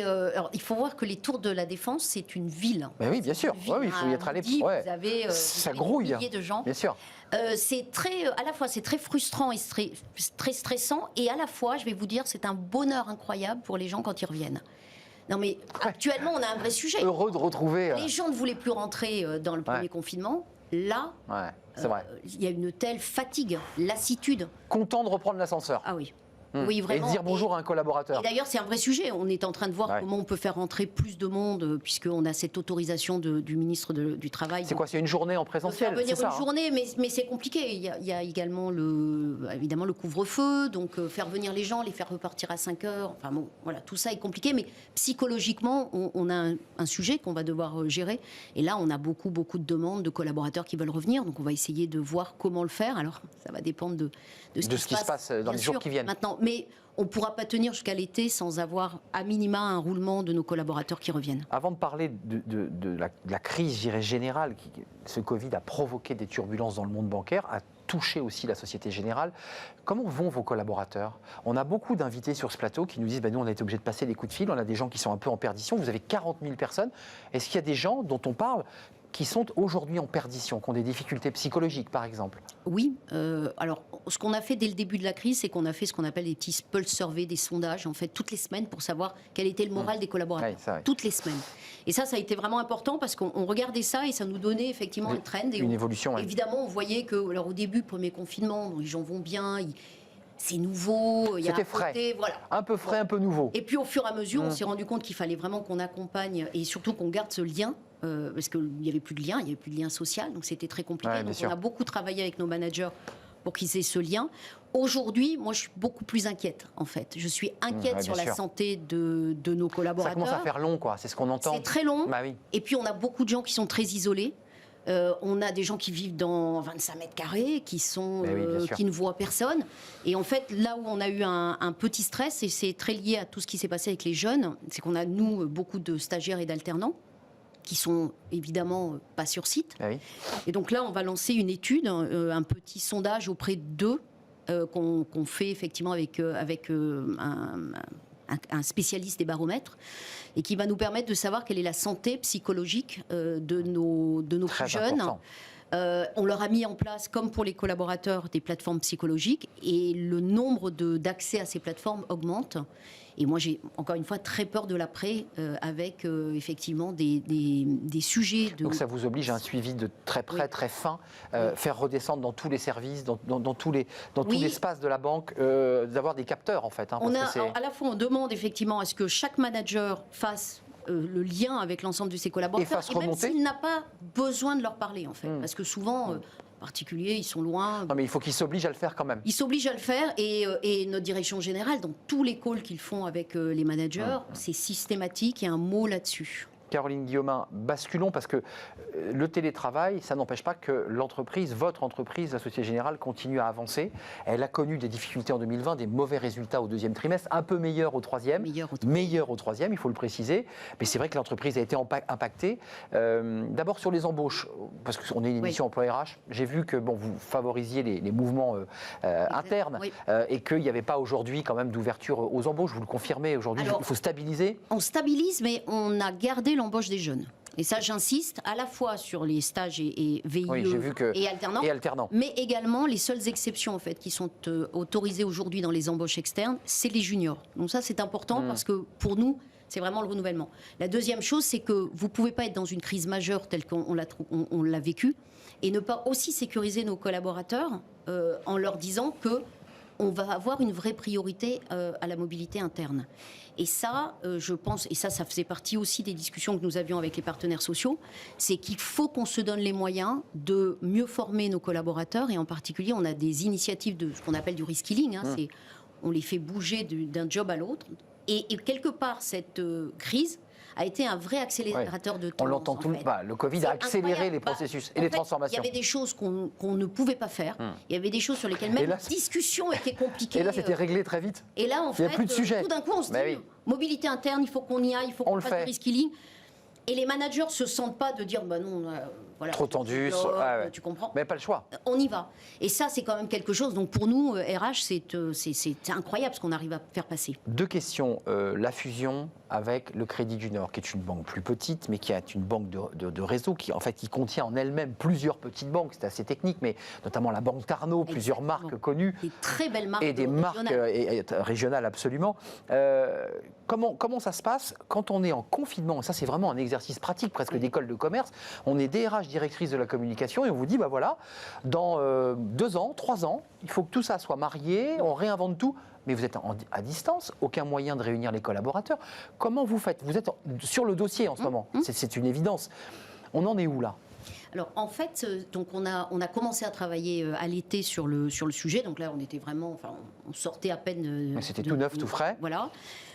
Alors, il faut voir que les tours de la Défense, c'est une ville. Ben oui, bien sûr, Une ville, ouais, oui, il faut y être allé. Vous Ouais. avez, Ça des grouille. milliers de gens. Bien sûr. C'est très, à la fois, c'est très frustrant et très stressant, et à la fois, je vais vous dire, c'est un bonheur incroyable pour les gens quand ils reviennent. Non, mais actuellement, on a un vrai sujet. Heureux de retrouver. Les gens ne voulaient plus rentrer dans le premier confinement. Là, Ouais, c'est vrai. il y a une telle fatigue, lassitude. Content de reprendre l'ascenseur. Ah oui. Oui, Et vraiment. dire bonjour à un collaborateur. Et d'ailleurs, c'est un vrai sujet. On est en train de voir Ouais. comment on peut faire rentrer plus de monde, puisqu'on a cette autorisation du ministre du Travail. C'est quoi? C'est une journée en On peut présentiel? faire venir c'est ça, une journée, mais c'est compliqué. Il y a également évidemment le couvre-feu, donc faire venir les gens, les faire repartir à 5 heures. Enfin bon, voilà, tout ça est compliqué, mais psychologiquement, on a un sujet qu'on va devoir gérer. Et là, on a beaucoup de demandes de collaborateurs qui veulent revenir, donc on va essayer de voir comment le faire. Alors, ça va dépendre de ce qui se passe dans bien les jours sûr, qui viennent. maintenant, mais on ne pourra pas tenir jusqu'à l'été sans avoir à minima un roulement de nos collaborateurs qui reviennent. Avant de parler de la crise, je dirais, générale, ce Covid a provoqué des turbulences dans le monde bancaire, a touché aussi la Société Générale. Comment vont vos collaborateurs? On a beaucoup d'invités sur ce plateau qui nous disent nous, on a été obligés de passer des coups de fil, on a des gens qui sont un peu en perdition. Vous avez 40 000 personnes. Est-ce qu'il y a des gens dont on parle qui sont aujourd'hui en perdition, qui ont des difficultés psychologiques, par exemple? Oui. Alors, ce qu'on a fait dès le début de la crise, c'est qu'on a fait ce qu'on appelle des petits pulse surveys, des sondages, en fait, toutes les semaines pour savoir quel était le moral des collaborateurs. Oui, ça, oui. Toutes les semaines. Et ça a été vraiment important parce qu'on regardait ça et ça nous donnait effectivement un trend. Et Une évolution, oui. Évidemment, on voyait que, alors, au début, premier confinement, les gens vont bien, c'est nouveau, il y a C'était un frais. côté, voilà. Un peu frais, un peu nouveau. Et puis au fur et à mesure, on s'est rendu compte qu'il fallait vraiment qu'on accompagne et surtout qu'on garde ce lien, parce qu'il n'y avait plus de lien, il n'y avait plus de lien social, donc c'était très compliqué. Ouais, bien donc sûr. on a beaucoup travaillé avec nos managers pour qu'ils aient ce lien. Aujourd'hui, moi je suis beaucoup plus inquiète en fait. Je suis inquiète ouais, sur bien la sûr. santé de nos Ça collaborateurs. commence à faire long, quoi. C'est ce qu'on entend. C'est très long. Bah oui. Et puis on a beaucoup de gens qui sont très isolés. On a des gens qui vivent dans 25 mètres carrés, qui ne voient personne. Et en fait, là où on a eu un petit stress, et c'est très lié à tout ce qui s'est passé avec les jeunes, c'est qu'on a, nous, beaucoup de stagiaires et d'alternants qui sont évidemment pas sur site. Bah oui. Et donc là, on va lancer une étude, un petit sondage auprès d'eux, qu'on fait effectivement avec un spécialiste des baromètres, et qui va nous permettre de savoir quelle est la santé psychologique de nos Très plus jeunes. important. On leur a mis en place, comme pour les collaborateurs, des plateformes psychologiques, et le nombre d'accès à ces plateformes augmente. Et moi, j'ai encore une fois très peur de l'après, avec effectivement des sujets de... Donc ça vous oblige à un suivi de très près, Oui. très fin, faire redescendre dans tous les services, dans tout Oui. l'espace de la banque, d'avoir des capteurs en fait. Hein, parce que c'est- à la fois, on demande effectivement à ce que chaque manager fasse le lien avec l'ensemble de ses collaborateurs, fasse et même remonter. s'il n'a pas besoin de leur parler, en fait. Parce que souvent, en particulier, ils sont loin. Non mais il faut qu'ils s'obligent à le faire quand même. Ils s'obligent à le faire, et notre direction générale, dans tous les calls qu'ils font avec les managers, c'est systématique, il y a un mot là-dessus. Caroline Guillaumin, basculons parce que le télétravail, ça n'empêche pas que l'entreprise, votre entreprise, la Société Générale, continue à avancer. Elle a connu des difficultés en 2020, des mauvais résultats au deuxième trimestre, un peu meilleurs au troisième, meilleurs au troisième, il faut le préciser. Mais c'est vrai que l'entreprise a été impactée. D'abord sur les embauches, parce qu'on est une émission emploi RH, j'ai vu que vous favorisiez les mouvements internes, Oui. et qu'il n'y avait pas aujourd'hui quand même d'ouverture aux embauches. Vous le confirmez aujourd'hui, Alors, il faut stabiliser. On stabilise, mais on a gardé l'embauche des jeunes. Et ça, j'insiste, à la fois sur les stages et VIE Oui, j'ai vu que- et alternants, et alternants. mais également les seules exceptions en fait, qui sont autorisées aujourd'hui dans les embauches externes, c'est les juniors. Donc ça, c'est important parce que pour nous, c'est vraiment le renouvellement. La deuxième chose, c'est que vous ne pouvez pas être dans une crise majeure telle qu'on l'a vécue et ne pas aussi sécuriser nos collaborateurs en leur disant que on va avoir une vraie priorité à la mobilité interne. Et ça, je pense, et ça faisait partie aussi des discussions que nous avions avec les partenaires sociaux, c'est qu'il faut qu'on se donne les moyens de mieux former nos collaborateurs, et en particulier, on a des initiatives de ce qu'on appelle du reskilling, on les fait bouger d'un job à l'autre, et quelque part, cette crise a été un vrai accélérateur de temps. On l'entend tout le temps. Le Covid C'est a accéléré incroyable. les processus et En les fait, transformations. Il y avait des choses qu'on ne pouvait pas faire. Il y avait des choses sur lesquelles même Et là, la discussion était compliquée. Et là, c'était réglé très vite. Et là, en Il y a fait, plus de sujet. tout d'un coup, on se dit, Bah oui. mobilité interne, il faut qu'on y aille, il faut On qu'on le fasse fait. du reskilling. Et les managers se sentent pas de dire, bah non, voilà. Trop tendu, ouais. Tu comprends. Mais pas le choix. On y va. Et ça, c'est quand même quelque chose. Donc pour nous, RH, c'est incroyable ce qu'on arrive à faire passer. Deux questions. La fusion avec le Crédit du Nord, qui est une banque plus petite, mais qui est une banque de réseau, qui en fait qui contient en elle-même plusieurs petites banques. C'est assez technique, mais notamment la Banque Tarno, plusieurs Exactement. marques connues. Des très belles marques. Et des marques régionales. régionales, absolument. Comment ça se passe quand on est en confinement? Et ça, c'est vraiment un exercice pratique, presque d'école de commerce. On est DRH directrice de la communication et on vous dit, bah voilà, dans 2 ans, 3 ans, il faut que tout ça soit marié, on réinvente tout. Mais vous êtes à distance, aucun moyen de réunir les collaborateurs. Comment vous faites? Vous êtes sur le dossier en ce moment, c'est une évidence. On en est où là? Alors en fait, donc on a commencé à travailler à l'été sur le sujet. Donc là, on était vraiment, enfin, on sortait à peine. C'était tout neuf, tout frais. Voilà.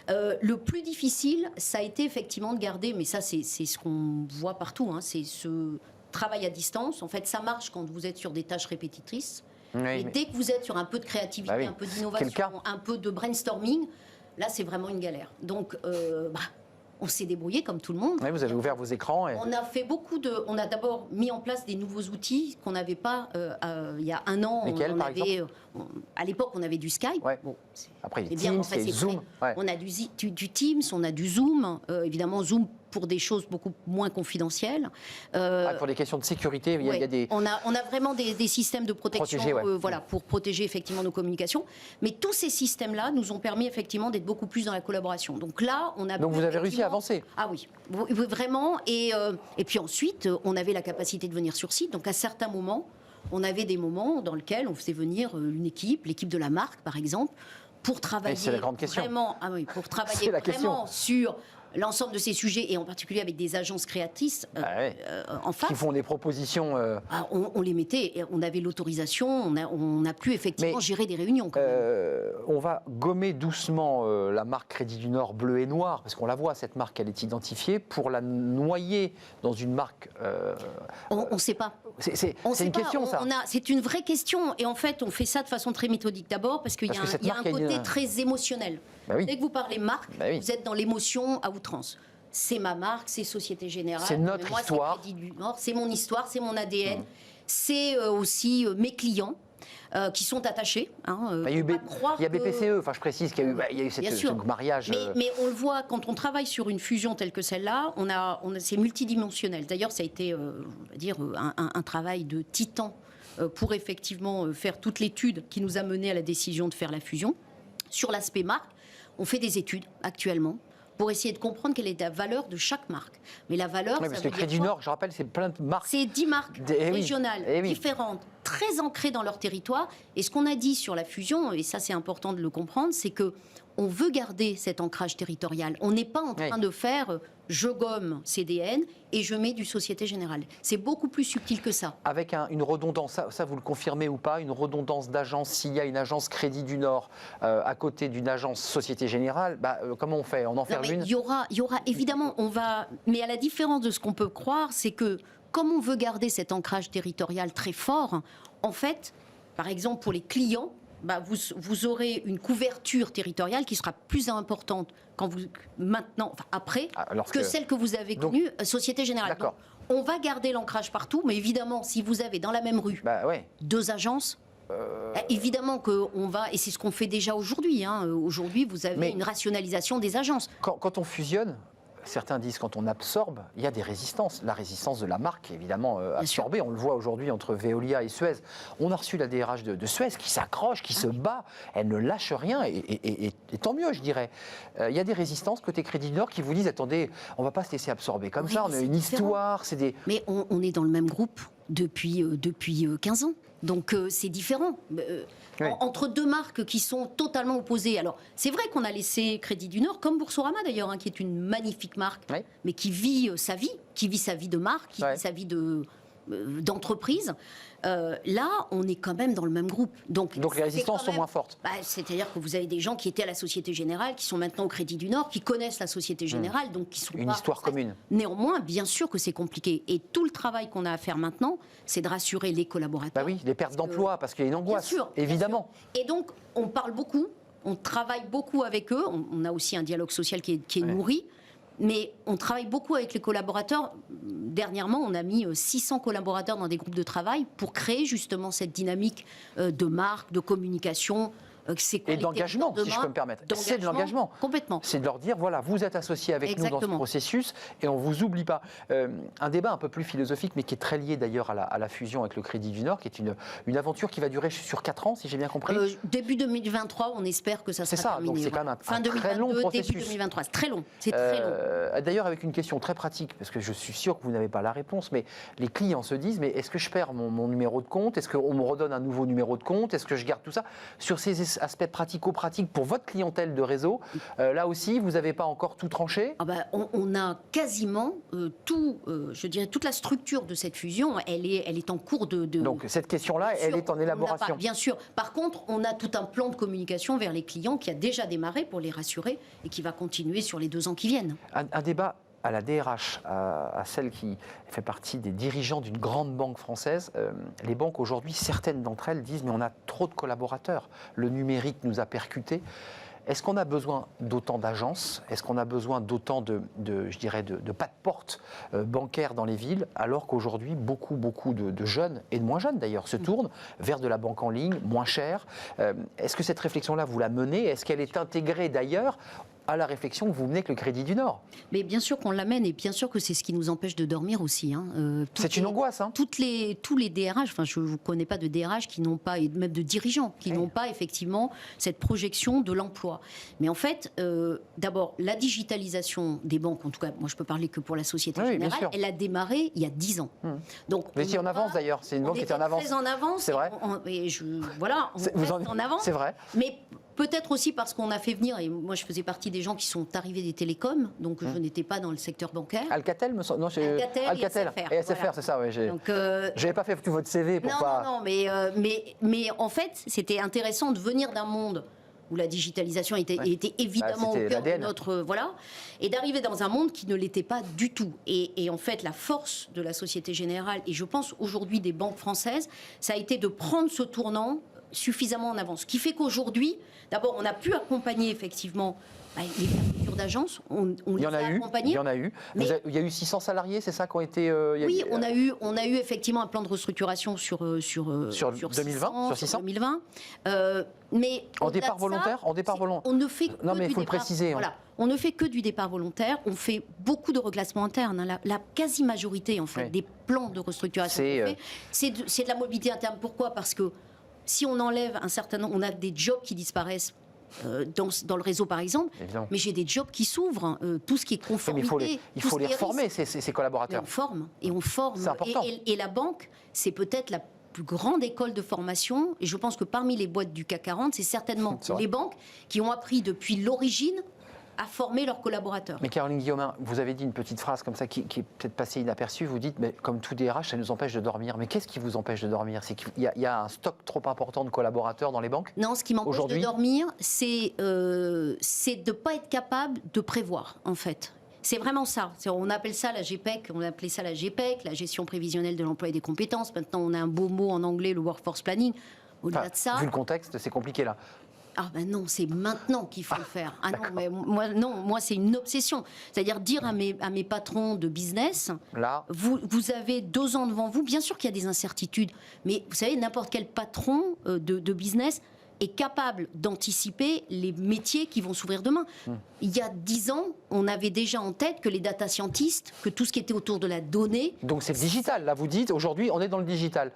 Le plus difficile, ça a été effectivement de garder, mais ça c'est ce qu'on voit partout, hein, c'est ce travail à distance. En fait, ça marche quand vous êtes sur des tâches répétitrices. Oui, et dès que vous êtes sur un peu de créativité, bah oui. un peu d'innovation, un peu de brainstorming, là c'est vraiment une galère. Donc on s'est débrouillé comme tout le monde. Oui, vous avez ouvert vos écrans. On a fait on a d'abord mis en place des nouveaux outils qu'on n'avait pas il y a 1 an. Lesquels, par exemple à l'époque, on avait du Skype. Ouais. Bon, Après, il y a bien, Teams, en fait, il y a Zoom. Ouais. On a du Teams, on a du Zoom. Évidemment, Zoom pour des choses beaucoup moins confidentielles. Pour des questions de sécurité, il y a des... On a vraiment des systèmes de protection Protégés, voilà, pour protéger effectivement nos communications. Mais tous ces systèmes-là nous ont permis effectivement d'être beaucoup plus dans la collaboration. Donc là, on a... Donc vous avez réussi à avancer? Ah oui, vraiment. Et puis ensuite, on avait la capacité de venir sur site. Donc à certains moments, on avait des moments dans lesquels on faisait venir une équipe, l'équipe de la marque par exemple, pour travailler c'est la grande question. vraiment, pour travailler vraiment sur l'ensemble de ces sujets, et en particulier avec des agences créatrices en face. Qui font des propositions... On les mettait, et on avait l'autorisation, on a pu effectivement gérer des réunions. Quand même. On va gommer doucement la marque Crédit du Nord bleu et noir, parce qu'on la voit, cette marque, elle est identifiée, pour la noyer dans une marque... on ne sait pas. C'est une question, ça. C'est une vraie question, et en fait, on fait ça de façon très méthodique. D'abord, parce qu'il y a un côté très émotionnel. Bah oui. Dès que vous parlez marque, Bah oui. vous êtes dans l'émotion à outrance. C'est ma marque, c'est Société Générale. C'est notre histoire. C'est Crédit du Nord, c'est mon histoire, c'est mon ADN. C'est aussi mes clients qui sont attachés. Il y a BPCE, enfin je précise qu'il y a eu ce mariage. Mais on le voit, quand on travaille sur une fusion telle que celle-là, c'est multidimensionnel. D'ailleurs, ça a été un travail de titan pour effectivement faire toute l'étude qui nous a mené à la décision de faire la fusion. Sur l'aspect marque, on fait des études actuellement pour essayer de comprendre quelle est la valeur de chaque marque. Mais la valeur, parce que Crédit du Nord, je rappelle, c'est plein de marques. C'est 10 marques régionales différentes, très ancrées dans leur territoire. Et ce qu'on a dit sur la fusion, et ça c'est important de le comprendre, c'est que on veut garder cet ancrage territorial. On n'est pas en train de faire je gomme CDN et je mets du Société Générale. C'est beaucoup plus subtil que ça. Avec une redondance, ça vous le confirmez ou pas, une redondance d'agence, s'il y a une agence Crédit du Nord à côté d'une agence Société Générale, comment on fait? On en fait une? Il y aura évidemment, mais à la différence de ce qu'on peut croire, c'est que comme on veut garder cet ancrage territorial très fort, en fait, par exemple pour les clients, vous aurez une couverture territoriale qui sera plus importante après que celle que vous avez connue, Société Générale. D'accord. Donc, on va garder l'ancrage partout, mais évidemment, si vous avez dans la même rue 2 agences, évidemment qu'on va, et c'est ce qu'on fait déjà aujourd'hui. Aujourd'hui, vous avez une rationalisation des agences. Quand on fusionne, certains disent quand on absorbe, il y a des résistances. La résistance de la marque, évidemment, absorbée. On le voit aujourd'hui entre Veolia et Suez. On a reçu la DRH de Suez qui s'accroche, qui se bat. Elle ne lâche rien et tant mieux, je dirais. Il y a des résistances côté Crédit du Nord qui vous disent attendez, on ne va pas se laisser absorber comme ça. On a une histoire. Mais on est dans le même groupe depuis 15 ans. Donc c'est différent. Entre 2 marques qui sont totalement opposées. Alors, c'est vrai qu'on a laissé Crédit du Nord, comme Boursorama d'ailleurs, qui est une magnifique marque, mais qui vit sa vie de marque, qui vit sa vie d'entreprise. Là, on est quand même dans le même groupe. Donc les résistances sont moins fortes. C'est-à-dire que vous avez des gens qui étaient à la Société Générale, qui sont maintenant au Crédit du Nord, qui connaissent la Société Générale, donc qui sont une histoire commune. Néanmoins, bien sûr que c'est compliqué. Et tout le travail qu'on a à faire maintenant, c'est de rassurer les collaborateurs. Les pertes d'emploi, parce qu'il y a une angoisse, évidemment. Et donc, on parle beaucoup, on travaille beaucoup avec eux. On a aussi un dialogue social qui est nourri. Mais on travaille beaucoup avec les collaborateurs. Dernièrement, on a mis 600 collaborateurs dans des groupes de travail pour créer justement cette dynamique de marque, de communication, c'est quoi Et les d'engagement, territoires si je peux demain, me permettre. C'est de l'engagement. Complètement. C'est de leur dire, voilà, vous êtes associés avec nous dans ce Exactement. processus et on ne vous oublie pas. Un débat un peu plus philosophique, mais qui est très lié d'ailleurs à la fusion avec le Crédit du Nord, qui est une aventure qui va durer sur 4 ans, si j'ai bien compris. Début 2023, on espère que ça sera C'est ça, terminé. donc c'est quand même un fin très long 2022, processus. début 2023. C'est très long. C'est très long. D'ailleurs, avec une question très pratique, parce que je suis sûr que vous n'avez pas la réponse, mais les clients se disent, mais est-ce que je perds mon numéro de compte? Est-ce qu'on me redonne un nouveau numéro de compte? Est-ce que je garde tout ça? Sur ces aspects pratico-pratiques pour votre clientèle de réseau, là aussi, vous n'avez pas encore tout tranché? On a quasiment je dirais toute la structure de cette fusion, elle est en cours de... Donc cette question-là, elle est en élaboration. Bien sûr. Par contre, on a tout un plan de communication vers les clients qui a déjà démarré pour les rassurer et qui va continuer sur les 2 ans qui viennent. Un débat à la DRH, à celle qui fait partie des dirigeants d'une grande banque française. Les banques aujourd'hui, certaines d'entre elles disent mais on a trop de collaborateurs, le numérique nous a percutés. Est-ce qu'on a besoin d'autant d'agences? Est-ce qu'on a besoin d'autant de pas de porte bancaires dans les villes, alors qu'aujourd'hui, beaucoup de jeunes, et de moins jeunes d'ailleurs, se tournent vers de la banque en ligne, moins chère? Est-ce que cette réflexion-là, vous la menez? Est-ce qu'elle est intégrée d'ailleurs à la réflexion que vous menez avec le Crédit du Nord? Mais bien sûr qu'on l'amène et bien sûr que c'est ce qui nous empêche de dormir aussi. C'est une angoisse. Hein. Tous les DRH, enfin je ne connais pas de DRH qui n'ont pas, et même de dirigeants, qui n'ont pas effectivement cette projection de l'emploi. Mais en fait, d'abord, la digitalisation des banques, en tout cas, moi je peux parler que pour la Société Générale, elle a démarré il y a 10 ans. Donc, vous étiez en avance d'ailleurs, c'est une banque qui était en avance. Très en avance. C'est vrai. On reste en avance. C'est vrai. Mais peut-être aussi parce qu'on a fait venir, et moi je faisais partie des gens qui sont arrivés des télécoms, donc je n'étais pas dans le secteur bancaire. Alcatel, non, c'est Alcatel et SFR, voilà. C'est ça, oui. J'avais pas fait tout votre CV pour pas... Non, mais en fait, c'était intéressant de venir d'un monde où la digitalisation était évidemment au cœur de notre... Voilà, et d'arriver dans un monde qui ne l'était pas du tout. Et en fait, la force de la Société Générale, et je pense aujourd'hui des banques françaises, ça a été de prendre ce tournant suffisamment en avance. Ce qui fait qu'aujourd'hui, d'abord, on a pu accompagner effectivement les fermetures d'agences. Il y en a eu. Mais il y a eu 600 salariés, c'est ça qui ont été... oui, on a eu effectivement un plan de restructuration sur 2020, sur 600 2020. Mais en départ volontaire, on ne fait que non, mais du il faut le départ, préciser. Voilà. On ne fait que du départ volontaire. On fait beaucoup de reclassements internes. La quasi-majorité en fait des plans de restructuration qu'on fait, c'est de la mobilité interne. Pourquoi? Parce que si on enlève un certain nombre, on a des jobs qui disparaissent dans le réseau par exemple, évidemment. Mais j'ai des jobs qui s'ouvrent, tout ce qui est conformité. Il faut les reformer, ces collaborateurs. Mais on forme. C'est important. Et la banque, c'est peut-être la plus grande école de formation. Et je pense que parmi les boîtes du CAC 40, c'est certainement les banques qui ont appris depuis l'origine à former leurs collaborateurs. Mais Caroline Guillaumin, vous avez dit une petite phrase comme ça qui est peut-être passée inaperçue. Vous dites, mais comme tout DRH, ça nous empêche de dormir. Mais qu'est-ce qui vous empêche de dormir? C'est qu'il y a un stock trop important de collaborateurs dans les banques? Non, ce qui m'empêche de dormir, c'est de ne pas être capable de prévoir, en fait. C'est vraiment ça. On appelle ça la GPEC, on appelait ça la GPEC, la gestion prévisionnelle de l'emploi et des compétences. Maintenant, on a un beau mot en anglais, le workforce planning. Au-delà de ça... Vu le contexte, c'est compliqué là. Ah ben non, c'est maintenant qu'il faut le faire. Ah non, mais moi c'est une obsession. C'est-à-dire dire à mes patrons de business, là, vous avez 2 ans devant vous. Bien sûr qu'il y a des incertitudes, mais vous savez, n'importe quel patron de business est capable d'anticiper les métiers qui vont s'ouvrir demain. Il y a 10 ans, on avait déjà en tête que les data scientists, que tout ce qui était autour de la donnée... Donc c'est le digital, là vous dites, aujourd'hui on est dans le digital.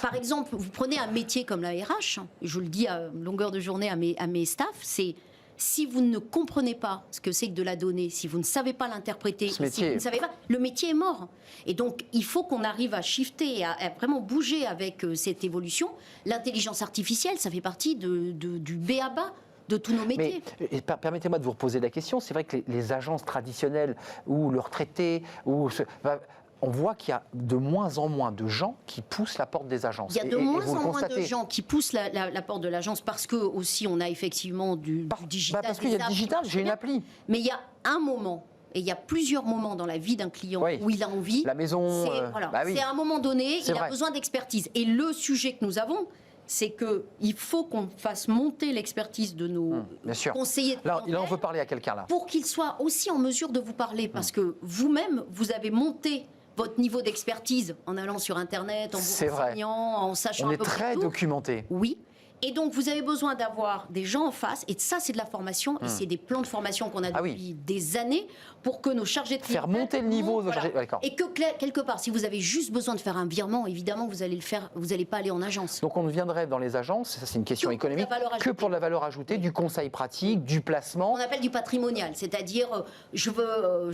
Par exemple, vous prenez un métier comme la RH, je le dis à longueur de journée à mes staffs, c'est si vous ne comprenez pas ce que c'est que de la donnée, si vous ne savez pas l'interpréter, si vous ne savez pas, le métier est mort. Et donc, il faut qu'on arrive à shifter, à vraiment bouger avec cette évolution. L'intelligence artificielle, ça fait partie du b.a.-ba de tous nos métiers. Mais permettez-moi de vous reposer la question. C'est vrai que les agences traditionnelles ou le retraité, on voit qu'il y a de moins en moins de gens qui poussent la porte des agences. Il y a de moins en moins de gens qui poussent la porte de l'agence parce que aussi on a effectivement du digital. Parce qu'il y a du digital, j'ai une appli. Mais il y a un moment, et il y a plusieurs moments dans la vie d'un client où il a envie. La maison. C'est à un moment donné, il a besoin d'expertise. Et le sujet que nous avons, c'est qu'il faut qu'on fasse monter l'expertise de nos conseillers. Là, on veut parler à quelqu'un là. Pour qu'ils soient aussi en mesure de vous parler. Parce que vous-même, vous avez monté votre niveau d'expertise en allant sur Internet, en vous renseignant, en sachant un peu On est très documenté. Oui, Et donc, vous avez besoin d'avoir des gens en face, et ça, c'est de la formation, et c'est des plans de formation qu'on a depuis des années pour que nos chargés de faire monter le niveau. D'accord. Et que quelque part, si vous avez juste besoin de faire un virement, évidemment, vous allez le faire, vous n'allez pas aller en agence. Donc, on ne viendrait dans les agences, ça c'est une question économique, que pour la valeur ajoutée, du conseil pratique, du placement. On appelle du patrimonial, c'est-à-dire je veux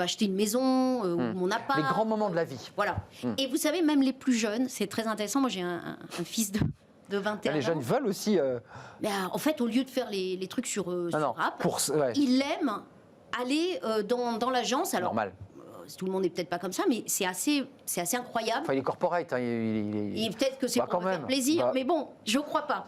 acheter une maison ou mon appart. Les grands moments de la vie. Voilà. Et vous savez, même les plus jeunes, c'est très intéressant. Moi, j'ai un fils de 21 ans. Les jeunes veulent aussi. Mais, en fait, au lieu de faire les trucs sur app, ouais. il aime aller dans l'agence. Alors, normal. Tout le monde n'est peut-être pas comme ça, mais c'est assez incroyable. Enfin, il est corporate. Hein, et peut-être que c'est pour quand me faire même. plaisir, mais bon, je crois pas.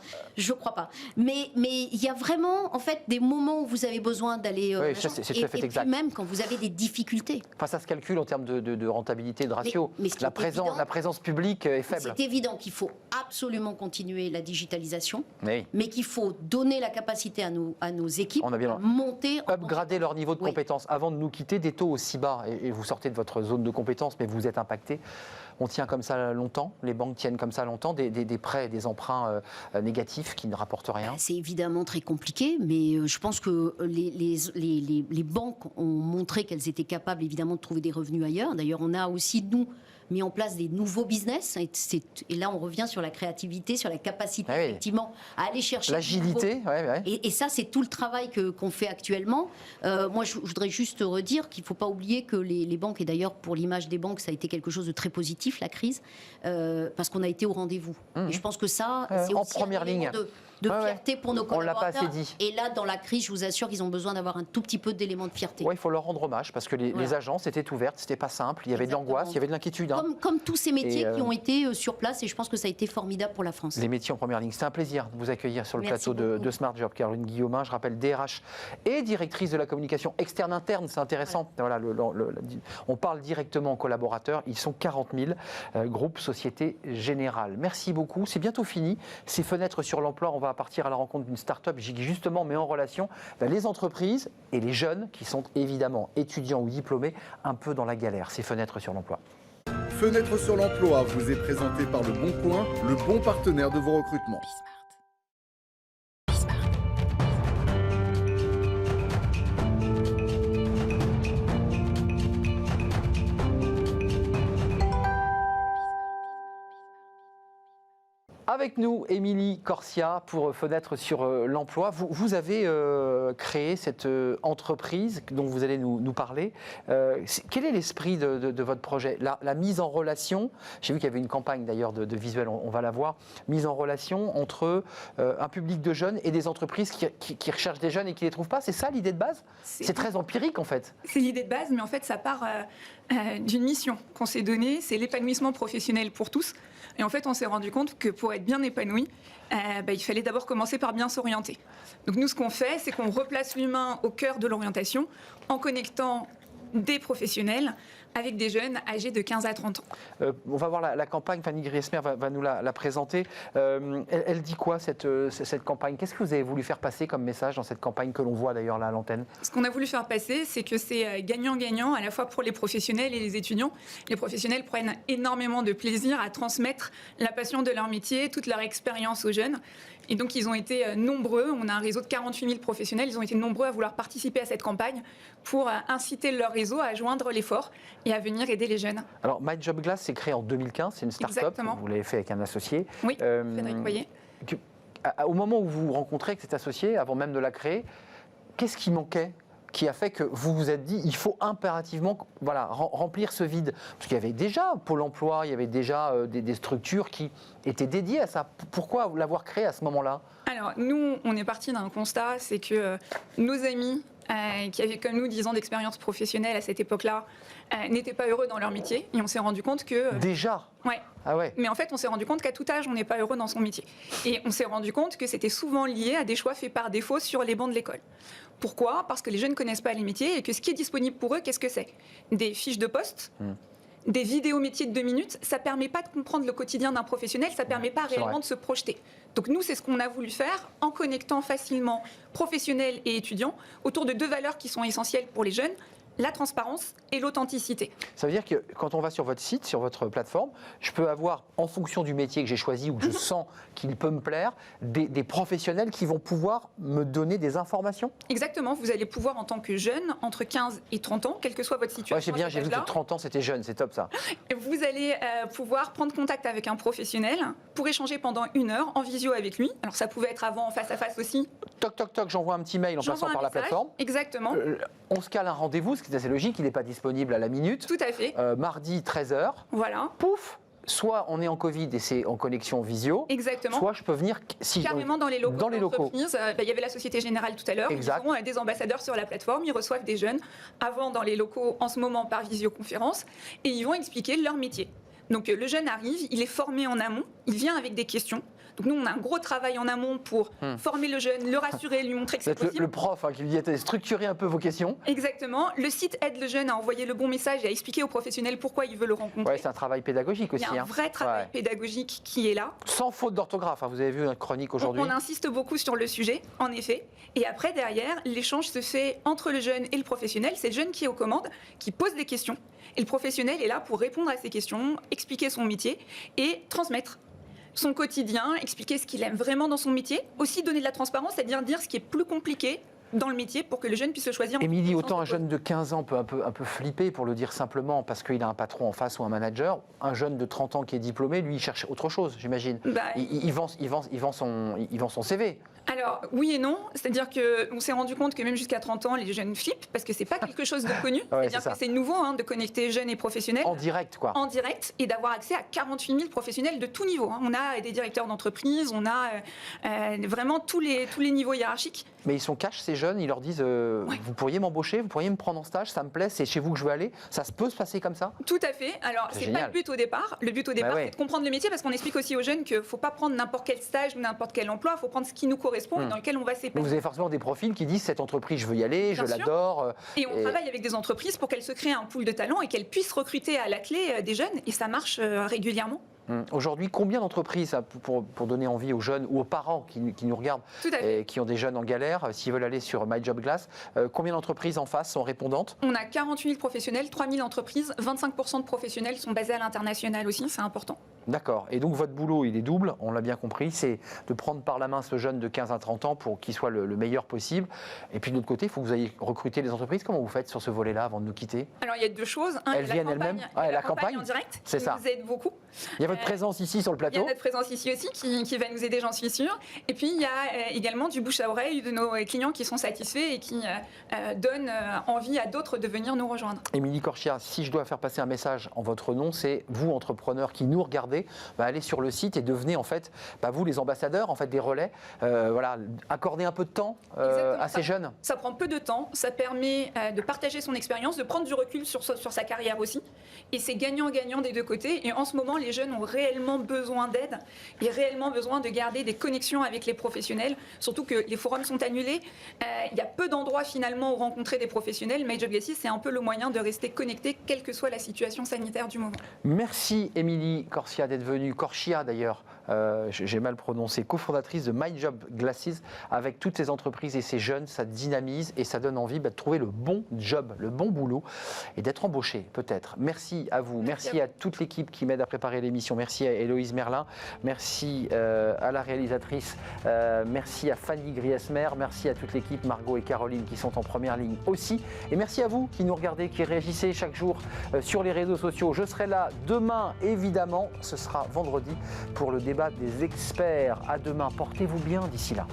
Mais il y a vraiment, en fait, des moments où vous avez besoin d'aller. Oui, c'est tout à fait exact. Puis même quand vous avez des difficultés. Enfin, ça se calcule en termes de rentabilité, de ratio. Mais la présence publique est faible. C'est évident qu'il faut absolument continuer la digitalisation, oui. mais qu'il faut donner la capacité à nos équipes à monter, upgrader leur niveau de compétence. Avant de nous quitter, des taux aussi bas, et vous sortez de votre zone de compétence, mais vous êtes impacté. On tient comme ça longtemps, les banques tiennent comme ça longtemps, des prêts, des emprunts négatifs qui ne rapportent rien. C'est évidemment très compliqué, mais je pense que les banques ont montré qu'elles étaient capables évidemment de trouver des revenus ailleurs. D'ailleurs, on a aussi, nous, mis en place des nouveaux business. Et là, on revient sur la créativité, sur la capacité, effectivement, à aller chercher... L'agilité, Et ça, c'est tout le travail qu'on fait actuellement. Moi, je voudrais juste redire qu'il ne faut pas oublier que les banques, et d'ailleurs, pour l'image des banques, ça a été quelque chose de très positif, la crise, parce qu'on a été au rendez-vous. Et je pense que ça, c'est en aussi première ligne. De fierté pour nos collaborateurs. On l'a pas assez dit. Et là, dans la crise, je vous assure qu'ils ont besoin d'avoir un tout petit peu d'éléments de fierté. Oui, il faut leur rendre hommage, parce que les agences étaient ouvertes, c'était pas simple, il y avait de l'angoisse, il y avait de l'inquiétude. Comme tous ces métiers qui ont été sur place, et je pense que ça a été formidable pour la France. Les métiers en première ligne. C'était un plaisir de vous accueillir sur le plateau de Smart Job. Caroline Guillaumin, je rappelle, DRH et directrice de la communication externe-interne, c'est intéressant. Voilà, on parle directement aux collaborateurs, ils sont 40 000, groupe Société Générale. Merci beaucoup, c'est bientôt fini. Ces fenêtres sur l'emploi, on va partir à la rencontre d'une start-up qui justement met en relation les entreprises et les jeunes qui sont évidemment étudiants ou diplômés un peu dans la galère. Ces fenêtres sur l'emploi. Fenêtre sur l'emploi vous est présenté par Le Bon Coin, le bon partenaire de vos recrutements. Avec nous, Émilie Corsia pour Fenêtre sur l'emploi. Vous avez créé cette entreprise dont vous allez nous parler. Quel est l'esprit de votre projet ? La mise en relation, j'ai vu qu'il y avait une campagne d'ailleurs de visuel, on va la voir, mise en relation entre un public de jeunes et des entreprises qui recherchent des jeunes et qui ne les trouvent pas. C'est ça l'idée de base ? C'est très empirique en fait. C'est l'idée de base, mais en fait ça part d'une mission qu'on s'est donnée, c'est l'épanouissement professionnel pour tous. Et en fait, on s'est rendu compte que pour être bien épanoui, il fallait d'abord commencer par bien s'orienter. Donc nous, ce qu'on fait, c'est qu'on replace l'humain au cœur de l'orientation en connectant des professionnels avec des jeunes âgés de 15 à 30 ans. On va voir la campagne, Fanny Griesmer va nous la présenter. Elle dit quoi cette campagne ? Qu'est-ce que vous avez voulu faire passer comme message dans cette campagne que l'on voit d'ailleurs là à l'antenne ? Ce qu'on a voulu faire passer, c'est que c'est gagnant-gagnant à la fois pour les professionnels et les étudiants. Les professionnels prennent énormément de plaisir à transmettre la passion de leur métier, toute leur expérience aux jeunes. Et donc, ils ont été nombreux. On a un réseau de 48 000 professionnels. Ils ont été nombreux à vouloir participer à cette campagne pour inciter leur réseau à joindre l'effort et à venir aider les jeunes. Alors, My Job Glass, c'est créé en 2015. C'est une start-up. Exactement. Vous l'avez fait avec un associé. Oui, Frédéric Boyer. Au moment où vous vous rencontrez avec cet associé, avant même de la créer, qu'est-ce qui manquait ? Qui a fait que vous vous êtes dit il faut impérativement remplir ce vide. Parce qu'il y avait déjà Pôle emploi, il y avait déjà des structures qui étaient dédiées à ça. Pourquoi l'avoir créé à ce moment-là ? Alors, nous, on est parti d'un constat, c'est que nos amis qui avaient comme nous 10 ans d'expérience professionnelle à cette époque-là, n'étaient pas heureux dans leur métier. Et on s'est rendu compte que... Déjà ? Ouais. Ah ouais. Mais en fait, on s'est rendu compte qu'à tout âge, on n'est pas heureux dans son métier. Et on s'est rendu compte que c'était souvent lié à des choix faits par défaut sur les bancs de l'école. Pourquoi ? Parce que les jeunes ne connaissent pas les métiers et que ce qui est disponible pour eux, qu'est-ce que c'est ? Des fiches de poste, des vidéos métiers de 2 minutes, ça ne permet pas de comprendre le quotidien d'un professionnel, ça ne permet pas réellement de se projeter. Donc nous, c'est ce qu'on a voulu faire en connectant facilement professionnels et étudiants autour de 2 valeurs qui sont essentielles pour les jeunes, la transparence et l'authenticité. Ça veut dire que quand on va sur votre site, sur votre plateforme, je peux avoir, en fonction du métier que j'ai choisi ou que je sens qu'il peut me plaire, des professionnels qui vont pouvoir me donner des informations? Exactement, vous allez pouvoir en tant que jeune, entre 15 et 30 ans, quelle que soit votre situation. Ouais, c'est bien, j'ai vu que 30 ans c'était jeune, c'est top ça. Vous allez pouvoir prendre contact avec un professionnel pour échanger pendant 1 heure en visio avec lui. Alors ça pouvait être avant en face à face aussi. Toc, toc, toc, j'envoie un petit mail en J'envoie passant un par la message. plateforme. Exactement. On se cale un rendez-vous, ce qui est assez logique, il n'est pas disponible à la minute. Tout à fait. Mardi 13h, Voilà. pouf, soit on est en Covid et c'est en connexion visio, Exactement. soit je peux venir si Carrément dans les locaux. Dans les locaux. d'entreprise. Il y avait la Société Générale tout à l'heure. Exact. Ils ont des ambassadeurs sur la plateforme. Ils reçoivent des jeunes avant dans les locaux, en ce moment par visioconférence, et ils vont expliquer leur métier. Donc le jeune arrive, il est formé en amont, il vient avec des questions. Donc nous, on a un gros travail en amont pour former le jeune, le rassurer, lui montrer que c'est Vous êtes possible. le prof qui lui dit attendez, structurez un peu vos questions. Exactement. Le site aide le jeune à envoyer le bon message et à expliquer au professionnel pourquoi il veut le rencontrer. Ouais, c'est un travail pédagogique Il aussi. y a un vrai travail pédagogique qui est là. Sans faute d'orthographe, vous avez vu notre chronique aujourd'hui. On insiste beaucoup sur le sujet, en effet. Et après, derrière, l'échange se fait entre le jeune et le professionnel. C'est le jeune qui est aux commandes, qui pose des questions. Et le professionnel est là pour répondre à ces questions, expliquer son métier et transmettre son quotidien, expliquer ce qu'il aime vraiment dans son métier. Aussi donner de la transparence, c'est-à-dire dire ce qui est plus compliqué dans le métier pour que le jeune puisse le choisir. Émilie, autant un jeune de 15 ans peut un peu flipper, pour le dire simplement, parce qu'il a un patron en face ou un manager. Un jeune de 30 ans qui est diplômé, lui, il cherche autre chose, j'imagine. Il vend son CV. Alors, oui et non. C'est-à-dire qu'on s'est rendu compte que même jusqu'à 30 ans, les jeunes flippent parce que c'est pas quelque chose de connu. C'est-à-dire que c'est nouveau de connecter jeunes et professionnels. En direct, quoi. En direct, et d'avoir accès à 48 000 professionnels de tout niveau. On a des directeurs d'entreprise, on a vraiment tous les niveaux hiérarchiques. Mais ils sont cash, ces jeunes, ils leur disent vous pourriez m'embaucher, vous pourriez me prendre en stage, ça me plaît, c'est chez vous que je veux aller. Ça peut se passer comme ça? Tout à fait. Alors, c'est pas le but au départ. Le but au départ, c'est de comprendre le métier, parce qu'on explique aussi aux jeunes qu'il ne faut pas prendre n'importe quel stage ou n'importe quel emploi, il faut prendre ce qui nous correspond et dans lequel on va s'épanouir. Vous avez forcément des profils qui disent cette entreprise, je veux y aller, je l'adore. Et on travaille avec des entreprises pour qu'elles se créent un pool de talents et qu'elles puissent recruter à la clé des jeunes, et ça marche régulièrement. Aujourd'hui, combien d'entreprises, pour donner envie aux jeunes ou aux parents qui nous regardent et qui ont des jeunes en galère, s'ils veulent aller sur MyJobGlass, combien d'entreprises en face sont répondantes? On a 48 000 professionnels, 3 000 entreprises, 25% de professionnels sont basés à l'international aussi, c'est important. D'accord. Et donc votre boulot, il est double, on l'a bien compris, c'est de prendre par la main ce jeune de 15 à 30 ans pour qu'il soit le meilleur possible. Et puis de l'autre côté, il faut que vous ayez recruté les entreprises. Comment vous faites sur ce volet-là avant de nous quitter? Alors il y a deux choses. Elles viennent elles-mêmes? La campagne en direct, qui nous aide beaucoup. Il y a votre présence ici sur le plateau. Il y a notre présence ici aussi qui va nous aider, j'en suis sûre. Et puis il y a également du bouche à oreille de nos clients qui sont satisfaits et qui donnent envie à d'autres de venir nous rejoindre. Émilie Corchia, si je dois faire passer un message en votre nom, c'est vous, entrepreneurs qui nous regardez, allez sur le site et devenez en fait, vous les ambassadeurs, en fait des relais. Voilà, accordez un peu de temps à ces jeunes. Ça prend peu de temps, ça permet de partager son expérience, de prendre du recul sur sa carrière aussi. Et c'est gagnant-gagnant des deux côtés. Et en ce moment, les jeunes ont réellement besoin d'aide et réellement besoin de garder des connexions avec les professionnels. Surtout que les forums sont annulés. Il y a peu d'endroits finalement où rencontrer des professionnels. MyJobGlass, c'est un peu le moyen de rester connecté, quelle que soit la situation sanitaire du moment. Merci Émilie Corchia d'être venue. Corchia d'ailleurs, j'ai mal prononcé, cofondatrice de MyJobGlass, avec toutes ces entreprises et ces jeunes, ça dynamise et ça donne envie de trouver le bon job, le bon boulot et d'être embauché peut-être. Merci à vous, merci à toute l'équipe qui m'aide à préparer l'émission, merci à Héloïse Merlin, merci à la réalisatrice, merci à Fanny Griesmer, merci à toute l'équipe, Margot et Caroline qui sont en première ligne aussi, et merci à vous qui nous regardez, qui réagissez chaque jour sur les réseaux sociaux. Je serai là demain évidemment, ce sera vendredi pour le débat des experts. À demain, portez-vous bien d'ici là.